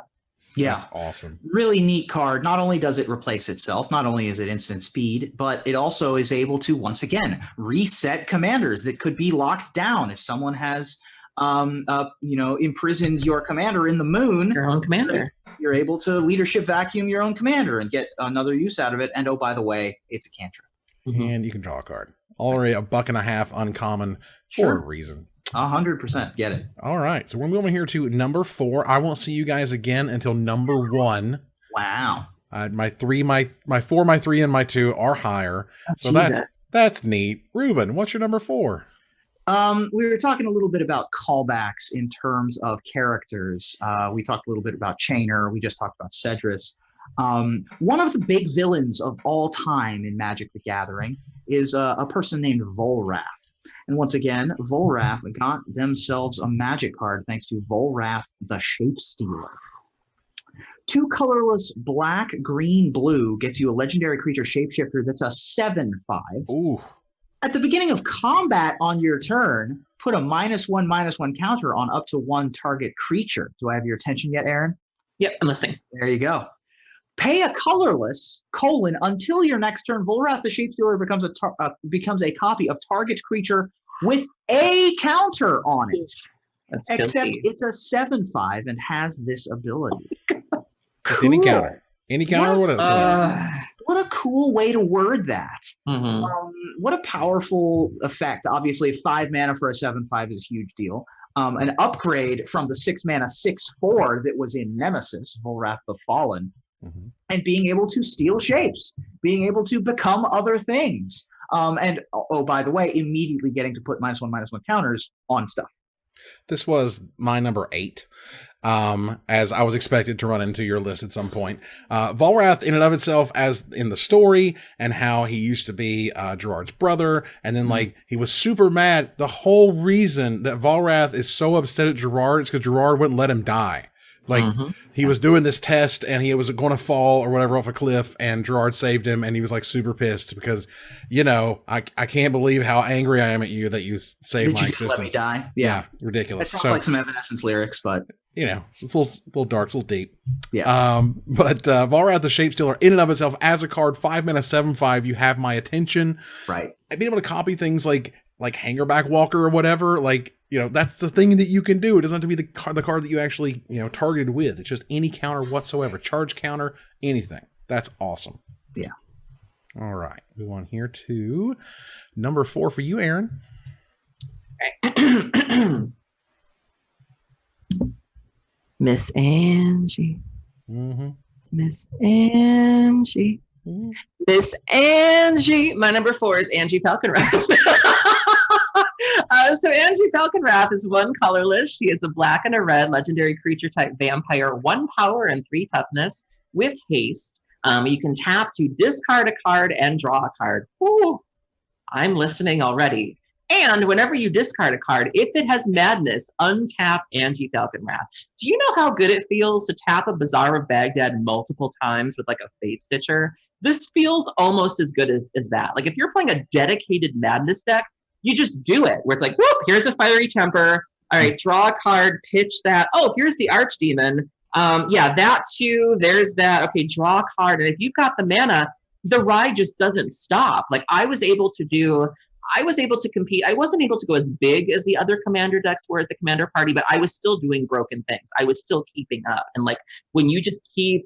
Yeah. That's awesome. Really neat card. Not only does it replace itself, not only is it instant speed, but it also is able to, once again, reset commanders that could be locked down. If someone has, imprisoned your commander in the moon, Your own commander. You're able to leadership vacuum your own commander and get another use out of it. And oh, by the way, it's a cantrip. And you can draw a card. Already $1.50 uncommon for a reason. 100%. Get it. All right. So we're moving here to number 4. I won't see you guys again until number 1. Wow. My 4, my 3, and my 2 are higher. So that's neat. Ruben, what's your number 4? We were talking a little bit about callbacks in terms of characters. We talked a little bit about Chainer. We just talked about Cedrus. One of the big villains of all time in Magic the Gathering is a person named Volrath. And once again, Volrath got themselves a Magic card thanks to Volrath the Shapestealer. 2 colorless black, green, blue gets you a legendary creature shapeshifter that's a 7/5. Ooh. At the beginning of combat on your turn, put a -1/-1 counter on up to 1 target creature. Do I have your attention yet, Aaron? Yep, I'm listening. There you go. Pay a colorless, until your next turn. Volrath the Shapestealer becomes a copy of target creature with a counter on it. That's Except filthy. it's a 7/5 and has this ability. Just any counter. Any counter? What a cool way to word that. What a powerful effect. Obviously, 5 mana for a 7/5 is a huge deal. An upgrade from the 6 mana 6/4 that was in Nemesis, Volrath the Fallen, and being able to steal shapes, being able to become other things. And by the way, immediately getting to put -1/-1 counters on stuff. This was my number 8. As I was expected to run into your list at some point. Volrath, in and of itself, as in the story, and how he used to be Gerard's brother, and then like he was super mad. The whole reason that Volrath is so upset at Gerard is because Gerard wouldn't let him die. Like he was doing this test and he was going to fall or whatever off a cliff, and Gerard saved him, and he was like super pissed because, you know, I can't believe how angry I am at you that you saved my existence. Let me die? Yeah, ridiculous. It sounds like some Evanescence lyrics, but you know, it's a little dark, it's a little deep. Yeah. But Volrath the Shapestealer, in and of itself, as a card, 5 mana, 7/5, you have my attention. Right. I've been able to copy things like Hangerback Walker or whatever. Like, you know, that's the thing that you can do. It doesn't have to be the card that you actually, you know, targeted with. It's just any counter whatsoever. Charge counter, anything. That's awesome. Yeah. All right. Move on here to number 4 for you, Aaron. Miss Angie. Mm-hmm. Miss Angie. Miss Angie. My number 4 is Angie Falconwrath. So Angie Falconwrath is 1 colorless. She is a black and a red legendary creature type vampire, 1 power and 3 toughness with haste. You can tap to discard a card and draw a card. Ooh, I'm listening already. And whenever you discard a card, if it has madness, untap Angie Falconwrath. Do you know how good it feels to tap a Bazaar of Baghdad multiple times with like a Fate Stitcher? This feels almost as good as that. Like if you're playing a dedicated madness deck, you just do it, where it's like, whoop, here's a Fiery Temper. All right, draw a card, pitch that. Oh, here's the Archdemon. Yeah, that too. There's that. Okay, draw a card. And if you've got the mana, the ride just doesn't stop. Like I was able to compete. I wasn't able to go as big as the other commander decks were at the commander party, but I was still doing broken things. I was still keeping up. And like when you just keep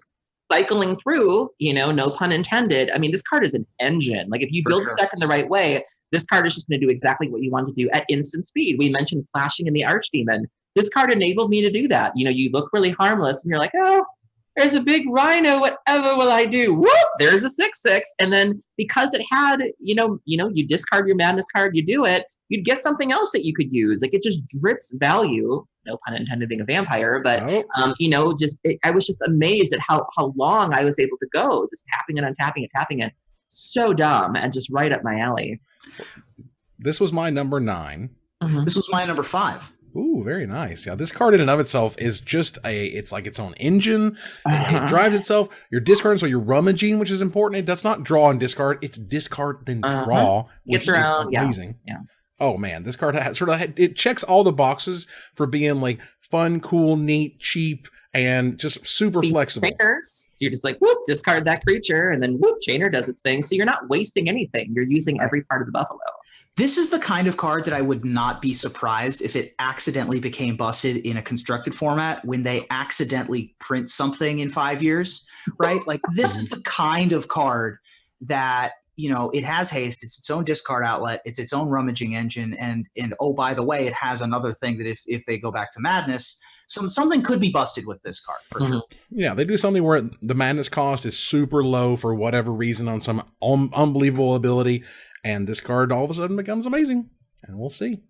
cycling through, you know, no pun intended. I mean, this card is an engine. Like if you build the deck in the right way, this card is just going to do exactly what you want to do at instant speed. We mentioned flashing in the Archdemon. This card enabled me to do that. You know, you look really harmless and you're like, oh, there's a big rhino, whatever will I do? Whoop, there's a 6/6. And then because it had, you discard your madness card, you do it, you'd get something else that you could use. Like it just drips value, no pun intended being a vampire, but I was just amazed at how long I was able to go, just tapping it, untapping it, tapping it. So dumb and just right up my alley. This was my number 9. Mm-hmm. This was my number 5. Ooh, very nice. Yeah, this card in and of itself is just it's like its own engine. It drives itself. You're discarding, so you're rummaging, which is important. It does not draw and discard. It's discard, then draw, which is amazing. Yeah. Oh, man, this card it checks all the boxes for being like fun, cool, neat, cheap, and just super flexible. So you're just like, whoop, discard that creature, and then whoop, Chainer does its thing. So you're not wasting anything. You're using every part of the buffalo. This is the kind of card that I would not be surprised if it accidentally became busted in a constructed format when they accidentally print something in 5 years, right? Like this is the kind of card that, you know, it has haste, it's its own discard outlet, it's its own rummaging engine, and oh, by the way, it has another thing that if they go back to madness, something could be busted with this card for sure. Yeah, they do something where the madness cost is super low for whatever reason on some unbelievable ability, and this card all of a sudden becomes amazing. And we'll see.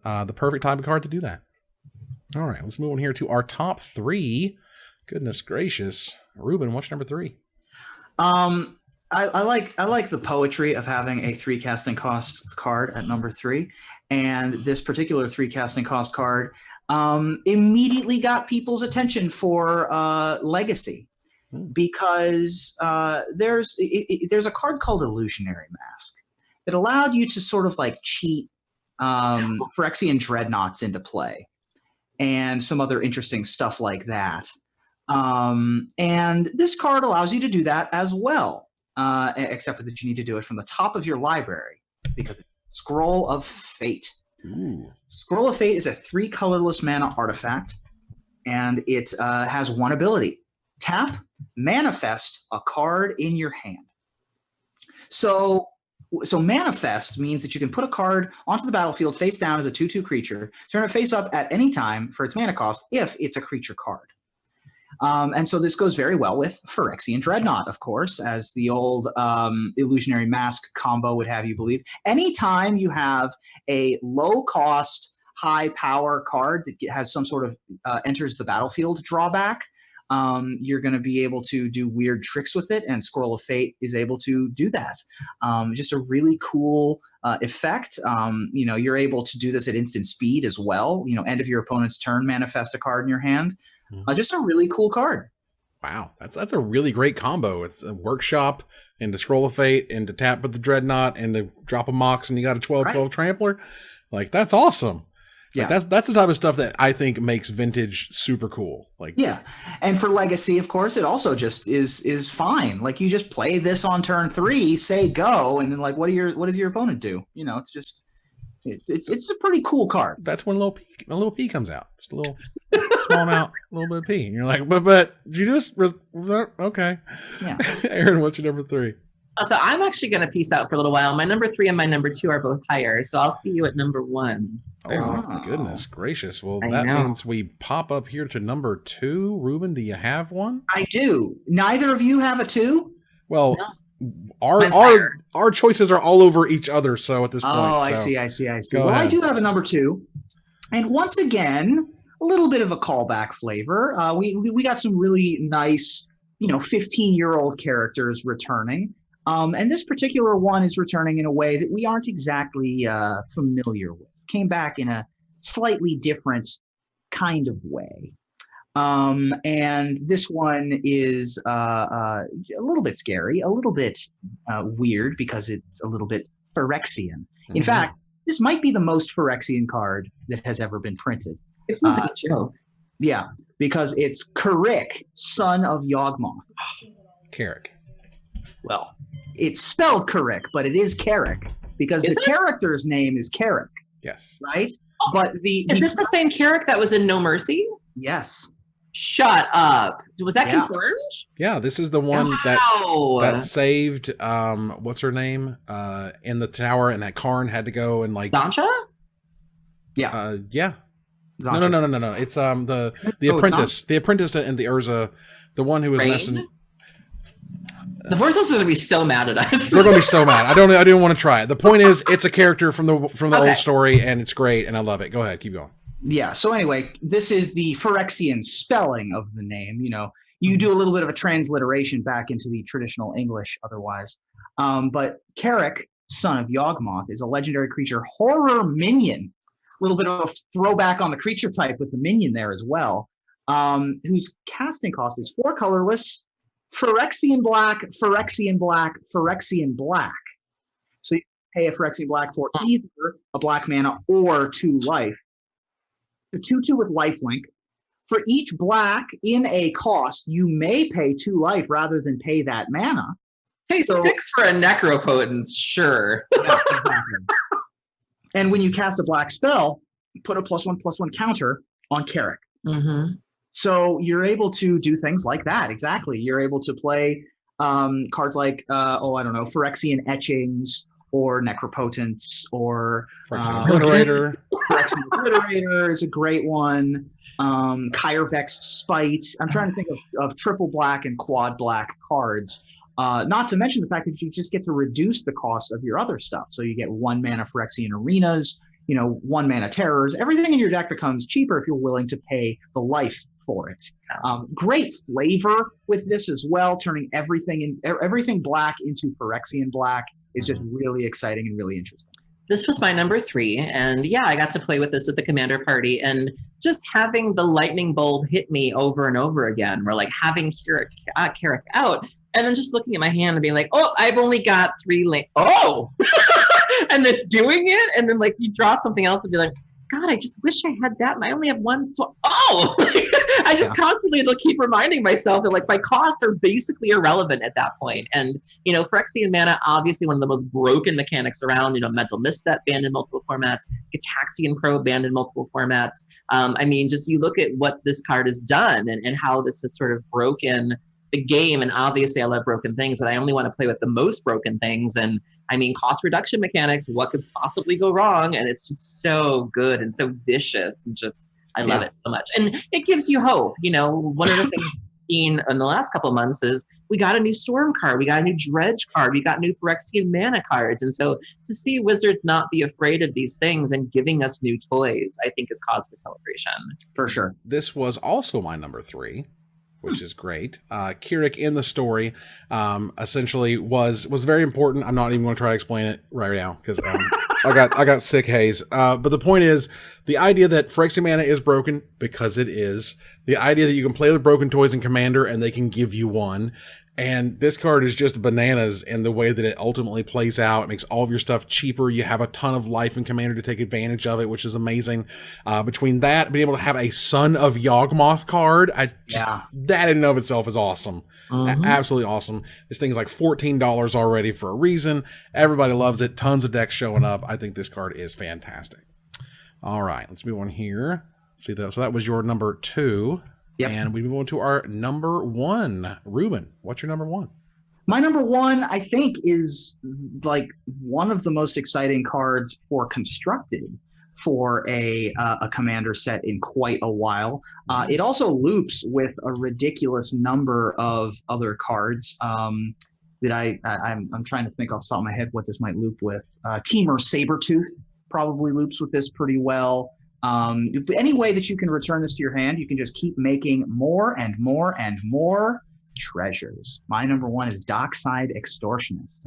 The perfect type of card to do that. All right, let's move on here to our top 3. Goodness gracious. Ruben, what's number 3? I like the poetry of having a 3 casting cost card at number 3. And this particular 3 casting cost card immediately got people's attention for Legacy, because there's a card called Illusionary Mask that allowed you to sort of like cheat Phyrexian Dreadnoughts into play and some other interesting stuff like that. And this card allows you to do that as well, except that you need to do it from the top of your library because it's Scroll of Fate. Ooh. Scroll of Fate is a 3 colorless mana artifact, and it has 1 ability. Tap, manifest a card in your hand. So manifest means that you can put a card onto the battlefield face down as a 2/2 creature, turn it face up at any time for its mana cost if it's a creature card. And so this goes very well with Phyrexian Dreadnought, of course, as the old Illusionary Mask combo would have you believe. Anytime you have a low-cost high power card that has some sort of enters the battlefield drawback. You're going to be able to do weird tricks with it, and Scroll of Fate is able to do that. Just a really cool effect. You're able to do this at instant speed as well. End of your opponent's turn, manifest a card in your hand. Just a really cool card. Wow, that's a really great combo. It's a Workshop into Scroll of Fate into Tap with the Dreadnought and to drop a Mox, and you got a 12/12 Trampler. Like, that's awesome. Yeah, like, that's the type of stuff that I think makes Vintage super cool. Like, yeah, and for Legacy, of course, it also just is fine. Like, you just play this on turn 3, say go, and then like, what does your opponent do? It's just it's a pretty cool card. That's when a little P comes out, just a little small amount, a little bit of P, and you're like, but did you just okay? Yeah, Aaron, what's your number 3? So I'm actually going to peace out for a little while. My number 3 and my number 2 are both higher, so I'll see you at number 1. So. Oh, my goodness gracious. Well, that means we pop up here to number 2. Ruben, do you have one? I do. Neither of you have a 2? Well, our choices are all over each other, so at this point. Oh, I see. Well, ahead. I do have a number 2. And once again, a little bit of a callback flavor. We got some really nice, 15-year-old characters returning. And this particular one is returning in a way that we aren't exactly familiar with. Came back in a slightly different kind of way. And this one is a little bit scary, a little bit weird, because it's a little bit Phyrexian. In fact, this might be the most Phyrexian card that has ever been printed. It feels like a joke. Yeah, because it's Carrick, son of Yawgmoth. Carrick. Well, it's spelled Carrick, but it is Carrick because the character's name is Carrick. Yes. Right? But is this the same Carrick that was in No Mercy? Yes. Shut up. Was that confirmed? Yeah, this is the one that saved what's her name? In the tower, and that Karn had to go and like Zancha? Yeah. Yeah. Zancha. No. It's the apprentice. The apprentice and the Urza, the one who was messing. The Vorthos are going to be so mad at us. They're going to be so mad. I didn't want to try it. The point is, it's a character from the old story, and it's great, and I love it. Go ahead, keep going. Yeah. So anyway, this is the Phyrexian spelling of the name. You do a little bit of a transliteration back into the traditional English otherwise. But Carrick, son of Yawgmoth, is a legendary creature horror minion. A little bit of a throwback on the creature type with the minion there as well. Whose casting cost is 4 colorless. Phyrexian black, Phyrexian black, Phyrexian black. So you pay a Phyrexian black for either a black mana or 2 life. The 2/2 with lifelink. For each black in a cost, you may pay 2 life rather than pay that mana. Pay 6 for a Necropotence, sure. Yeah, exactly. And when you cast a black spell, put a +1/+1 counter on Carrick. Mm-hmm. So you're able to do things like that. Exactly. You're able to play cards like, Phyrexian Etchings or Necropotence or Phyrexian Obliterator. Phyrexian Obliterator is a great one. Kyrvexed Spite. I'm trying to think of triple black and quad black cards. Not to mention the fact that you just get to reduce the cost of your other stuff. So you get 1 mana Phyrexian Arenas, 1 mana Terrors. Everything in your deck becomes cheaper if you're willing to pay the life for it. Great flavor with this as well, turning everything black into Phyrexian black is just really exciting and really interesting. This was my number 3, and I got to play with this at the commander party, and just having the lightning bolt hit me over and over again. We're like having Carrick out, and then just looking at my hand and being like, oh, I've only got 3 and then doing it, and then like you draw something else and be like, God, I just wish I had that, and I only have 1 I just constantly keep reminding myself that like my costs are basically irrelevant at that point. And Phyrexian mana, obviously one of the most broken mechanics around. Mental Misstep banned in multiple formats, Gitaxian Probe banned in multiple formats. Just you look at what this card has done and how this has sort of broken the game. And obviously I love broken things, and I only want to play with the most broken things. And cost reduction mechanics, what could possibly go wrong? And it's just so good and so vicious, and just I love it so much. And it gives you hope. One of the things seen in the last couple of months is we got a new Storm card, we got a new Dredge card, we got new Phyrexian mana cards. And so to see Wizards not be afraid of these things and giving us new toys, I think is cause for celebration. For sure. This was also my number 3, which is great. Keurig in the story essentially was very important. I'm not even going to try to explain it right now because I got sick haze. But the point is, the idea that Phyrexian mana is broken, because it is. The idea that you can play with broken toys in Commander and they can give you one. And this card is just bananas in the way that it ultimately plays out. It makes all of your stuff cheaper. You have a ton of life in Commander to take advantage of it, which is amazing. Between that, being able to have a Son of Yawgmoth card, that in and of itself is awesome. Absolutely awesome. This thing is like $14 already for a reason. Everybody loves it. Tons of decks showing up. I think this card is fantastic. All right, let's move on here. See that? So that was your number 2. Yep. And we move on to our number 1. Ruben, what's your number 1? My number 1, I think, is like one of the most exciting cards for constructed for a Commander set in quite a while. It also loops with a ridiculous number of other cards that I'm trying to think off the top of my head what this might loop with. Teamer Sabertooth probably loops with this pretty well. Any way that you can return this to your hand, you can just keep making more and more and more treasures. My number 1 is Dockside Extortionist.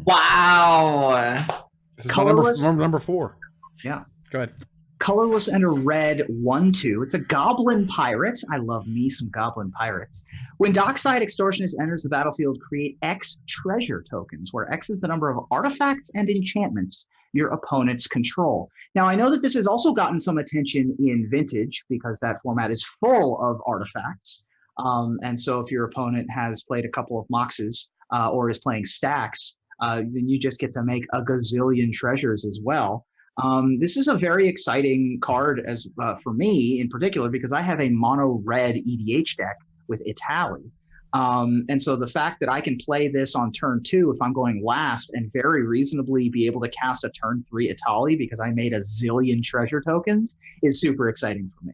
Wow. This is colorless. My number 4. Yeah. Go ahead. Colorless and a red 1/2. It's a goblin pirate. I love me some goblin pirates. When Dockside Extortionist enters the battlefield, create X treasure tokens, where X is the number of artifacts and enchantments your opponents control. Now, I know that this has also gotten some attention in Vintage because that format is full of artifacts. And so if your opponent has played a couple of Moxes or is playing stacks, then you just get to make a gazillion treasures as well. This is a very exciting card as for me in particular, because I have a mono red EDH deck with Italy. And so the fact that I can play this on turn 2 if I'm going last and very reasonably be able to cast a turn 3 Italy because I made a zillion treasure tokens is super exciting for me.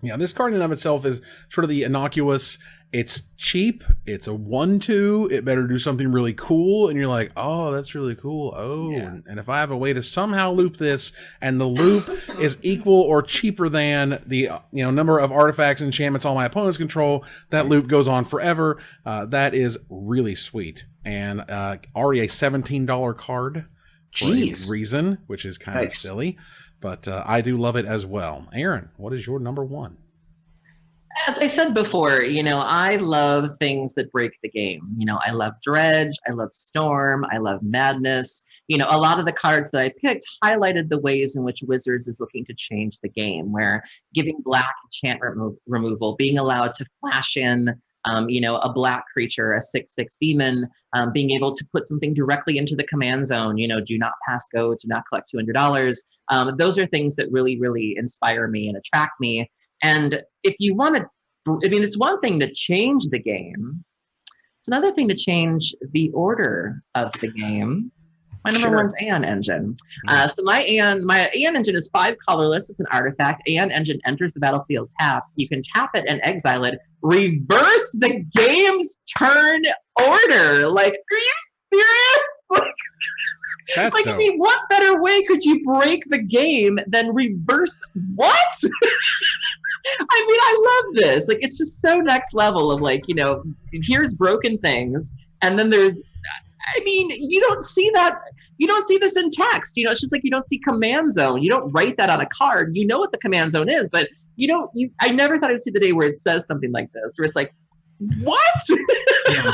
Yeah, this card in and of itself is sort of the innocuous. It's cheap. It's a 1/2. It better do something really cool. And you're like, oh, that's really cool. Oh, yeah. And if I have a way to somehow loop this and the loop is equal or cheaper than the number of artifacts and enchantments all my opponents control, that loop goes on forever. That is really sweet. And already a $17 card for a reason, which is kind of silly. But I do love it as well. Aaron, what is your number 1? As I said before, I love things that break the game. I love Dredge, I love Storm, I love Madness. A lot of the cards that I picked highlighted the ways in which Wizards is looking to change the game, where giving black enchantment removal, being allowed to flash in, a black creature, a 6/6 demon, being able to put something directly into the command zone, do not pass go, do not collect $200. Those are things that really, really inspire me and attract me. And if you want to, it's one thing to change the game. It's another thing to change the order of the game. My number 1's Aeon Engine. So my Aeon Engine is 5 colorless. It's an artifact. Aeon Engine enters the battlefield tapped. You can tap it and exile it. Reverse the game's turn order. Like, are you serious? That's dope. What better way could you break the game than reverse what? I love this. It's just so next level of here's broken things. And then there's, you don't see that. You don't see this in text. It's just you don't see command zone. You don't write that on a card. You know what the command zone is, but I never thought I'd see the day where it says something like this, where it's like, what? Yeah.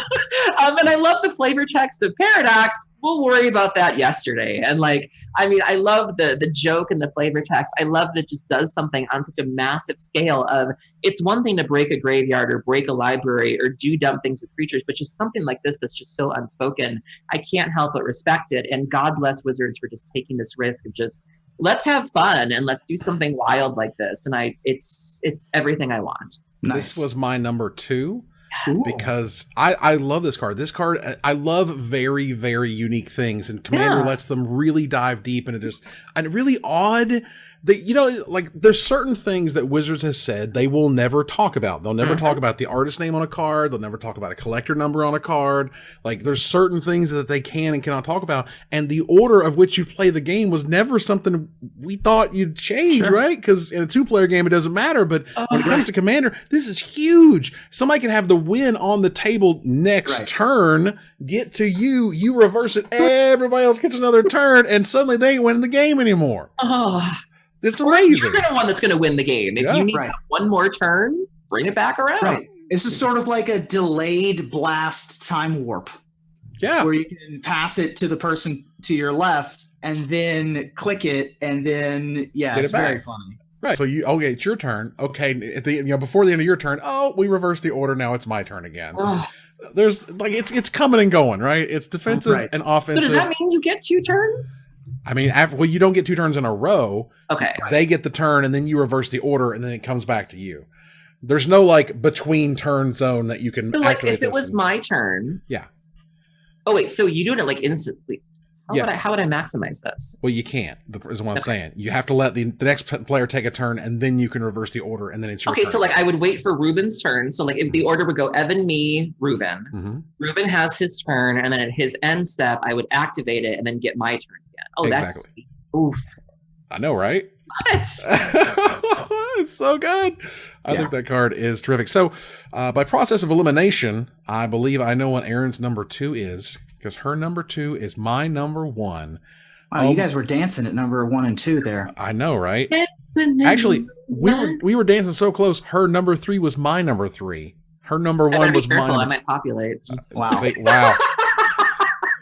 And I love the flavor text of Paradox. We'll worry about that yesterday. And I love the joke and the flavor text. I love that it just does something on such a massive scale of, it's one thing to break a graveyard or break a library or do dumb things with creatures, but just something like this that's just so unspoken. I can't help but respect it. And God bless Wizards for just taking this risk of just, let's have fun and let's do something wild like this. And it's everything I want. Nice. This was my number 2. because I love this card. This card, I love very, very unique things, and Commander lets them really dive deep into just and really odd. Like there's certain things that Wizards has said they will never talk about. They'll never talk about the artist name on a card. They'll never talk about a collector number on a card. Like there's certain things that they can and cannot talk about. And the order of which you play the game was never something we thought you'd change, right? Because in a 2-player game, it doesn't matter. But when it comes to Commander, this is huge. Somebody can have the win on the table next turn, get to you, you reverse it, everybody else gets another turn, and suddenly they ain't winning the game anymore. It's amazing. You're the one that's going to win the game. If you need one more turn, bring it back around. Right. This is sort of like a delayed blast time warp. Yeah. Where you can pass it to the person to your left and then click it and then, it's very funny. Right. So it's your turn. Okay. At the, before the end of your turn, we reverse the order. Now it's my turn again. There's like, it's coming and going, right? It's defensive and offensive. So does that mean you get 2 turns? I mean, you don't get 2 turns in a row. Okay. They get the turn and then you reverse the order and then it comes back to you. There's no like between turn zone that you can activate. If it was my turn. Yeah. Oh wait, so you doing it like instantly? How would I maximize this? Well, you can't. Is what I'm saying. You have to let the next player take a turn, and then you can reverse the order, and then it's your turn. So like I would wait for Ruben's turn. So like if the order would go Evan, me, Ruben. Ruben has his turn, and then at his end step, I would activate it and then get my turn again. Oh, that's oof. I know, right? What? It's so good. I think that card is terrific. So by process of elimination, I believe I know what Erin's number 2 is, because her number 2 is my number 1. Wow, you guys were dancing at number 1 and 2 there. I know, right? Actually, we were dancing so close. Her number 3 was my number 3. Her number 1 was mine. I might populate. Wow.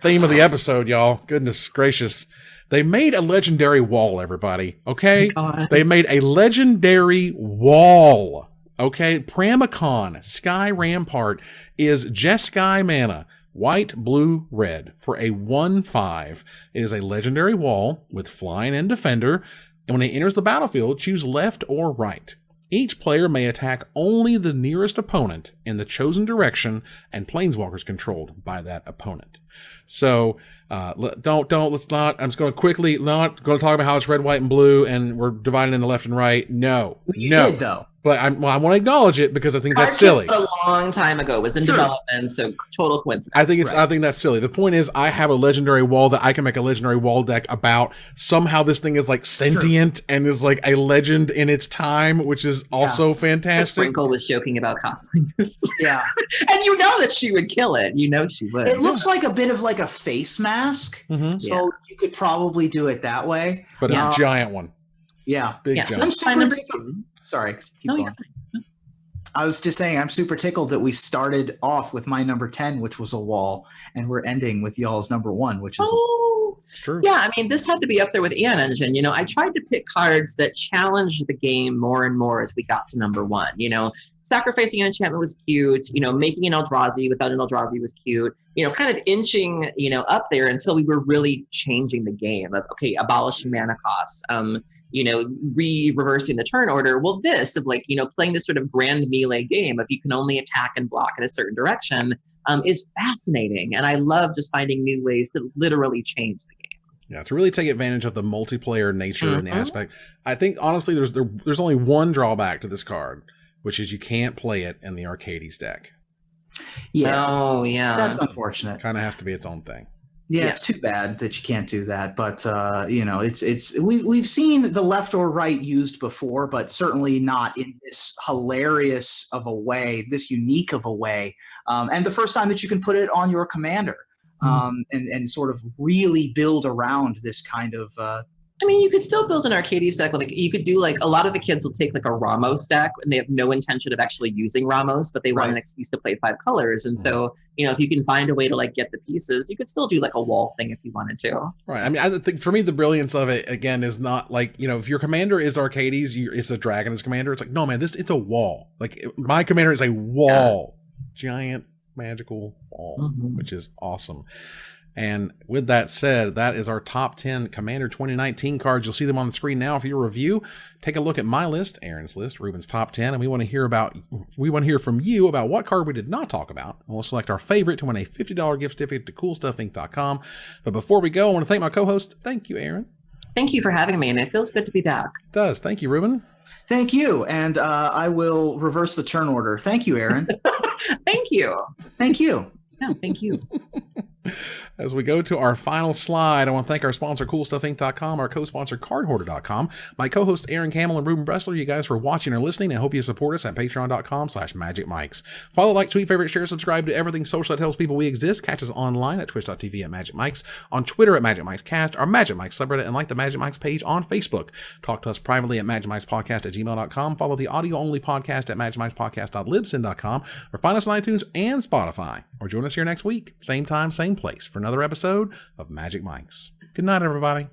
Theme of the episode, y'all. Goodness gracious. They made a legendary wall, everybody. Okay? They made a legendary wall. Okay? Pramicon Sky Rampart is Jeskai mana. White, blue, red for a 1/5. It is a legendary wall with flying and defender. And when it enters the battlefield, choose left or right. Each player may attack only the nearest opponent in the chosen direction, and planeswalkers controlled by that opponent. So, let's not, I'm just going to quickly, not going to talk about how it's red, white, and blue, and we're divided into left and right. No. You did, though. But I want to acknowledge it because I think that's silly. A long time ago, it was in development, so total coincidence. I think that's silly. The point is, I have a legendary wall that I can make a legendary wall deck about. Somehow, this thing is like sentient and is like a legend in its time, which is also fantastic. Sprinkle was joking about cosplaying this. Yeah, and you know that she would kill it. You know she would. It looks like a bit of like a face mask, so you could probably do it that way. But a giant one. Yeah, big giant. So number 2. Sorry. No, you're fine. I was just saying, I'm super tickled that we started off with my number 10, which was a wall, and we're ending with y'all's number 1, which is it's true. Yeah, I mean, this had to be up there with Aeon Engine. You know, I tried to pick cards that challenged the game more and more as we got to number 1. You know, sacrificing an enchantment was cute. You know, making an Eldrazi without an Eldrazi was cute. You know, kind of inching, up there until we were really changing the game of, okay, abolishing mana costs, reversing the turn order. Well, this of like, playing this sort of grand melee game of you can only attack and block in a certain direction is fascinating. And I love just finding new ways to literally change the game. Yeah, to really take advantage of the multiplayer nature and the aspect. I think, honestly, there's only one drawback to this card, which is you can't play it in the Arcades deck. Yeah. Oh, yeah. That's unfortunate. Kind of has to be its own thing. Yeah, it's too bad that you can't do that. But we've seen the left or right used before, but certainly not in this hilarious of a way, this unique of a way. And the first time that you can put it on your commander, and sort of really build around this kind of. I mean, you could still build an Arcades deck. Like you could do a lot of the kids will take like a Ramos deck and they have no intention of actually using Ramos, but they want an excuse to play 5 colors. And so, if you can find a way to like get the pieces, you could still do like a wall thing if you wanted to. Right. I mean, I think for me, the brilliance of it again is not like, if your commander is Arcades, it's a dragon as commander. It's like, no, man, it's a wall. Like my commander is a wall, giant magical wall, which is awesome. And with that said, that is our top 10 Commander 2019 cards. You'll see them on the screen now for your review. Take a look at my list, Aaron's list, Ruben's top 10, and we want to hear from you about what card we did not talk about. And we'll select our favorite to win a $50 gift certificate to CoolStuffInc.com. But before we go, I want to thank my co-host. Thank you, Aaron. Thank you for having me, and it feels good to be back. It does. Thank you, Ruben. Thank you. And I will reverse the turn order. Thank you, Aaron. Thank you. Thank you. No, thank you. As we go to our final slide, I want to thank our sponsor, CoolStuffInc.com, our co-sponsor, CardHoarder.com, my co-host, Aaron Campbell and Ruben Bressler, you guys for watching or listening. I hope you support us at patreon.com/magicmics. Follow, like, tweet, favorite, share, subscribe to everything social that tells people we exist. Catch us online at twitch.tv at Magic Mics, on Twitter at Magic Mics Cast, our Magic Mics subreddit, and like the Magic Mics page on Facebook. Talk to us privately at magicmicspodcast@gmail.com. Follow the audio-only podcast at magicmicspodcast.libsyn.com, or find us on iTunes and Spotify. Or join us here next week, same time, same place, for another episode of Magic Mics. Good night, everybody.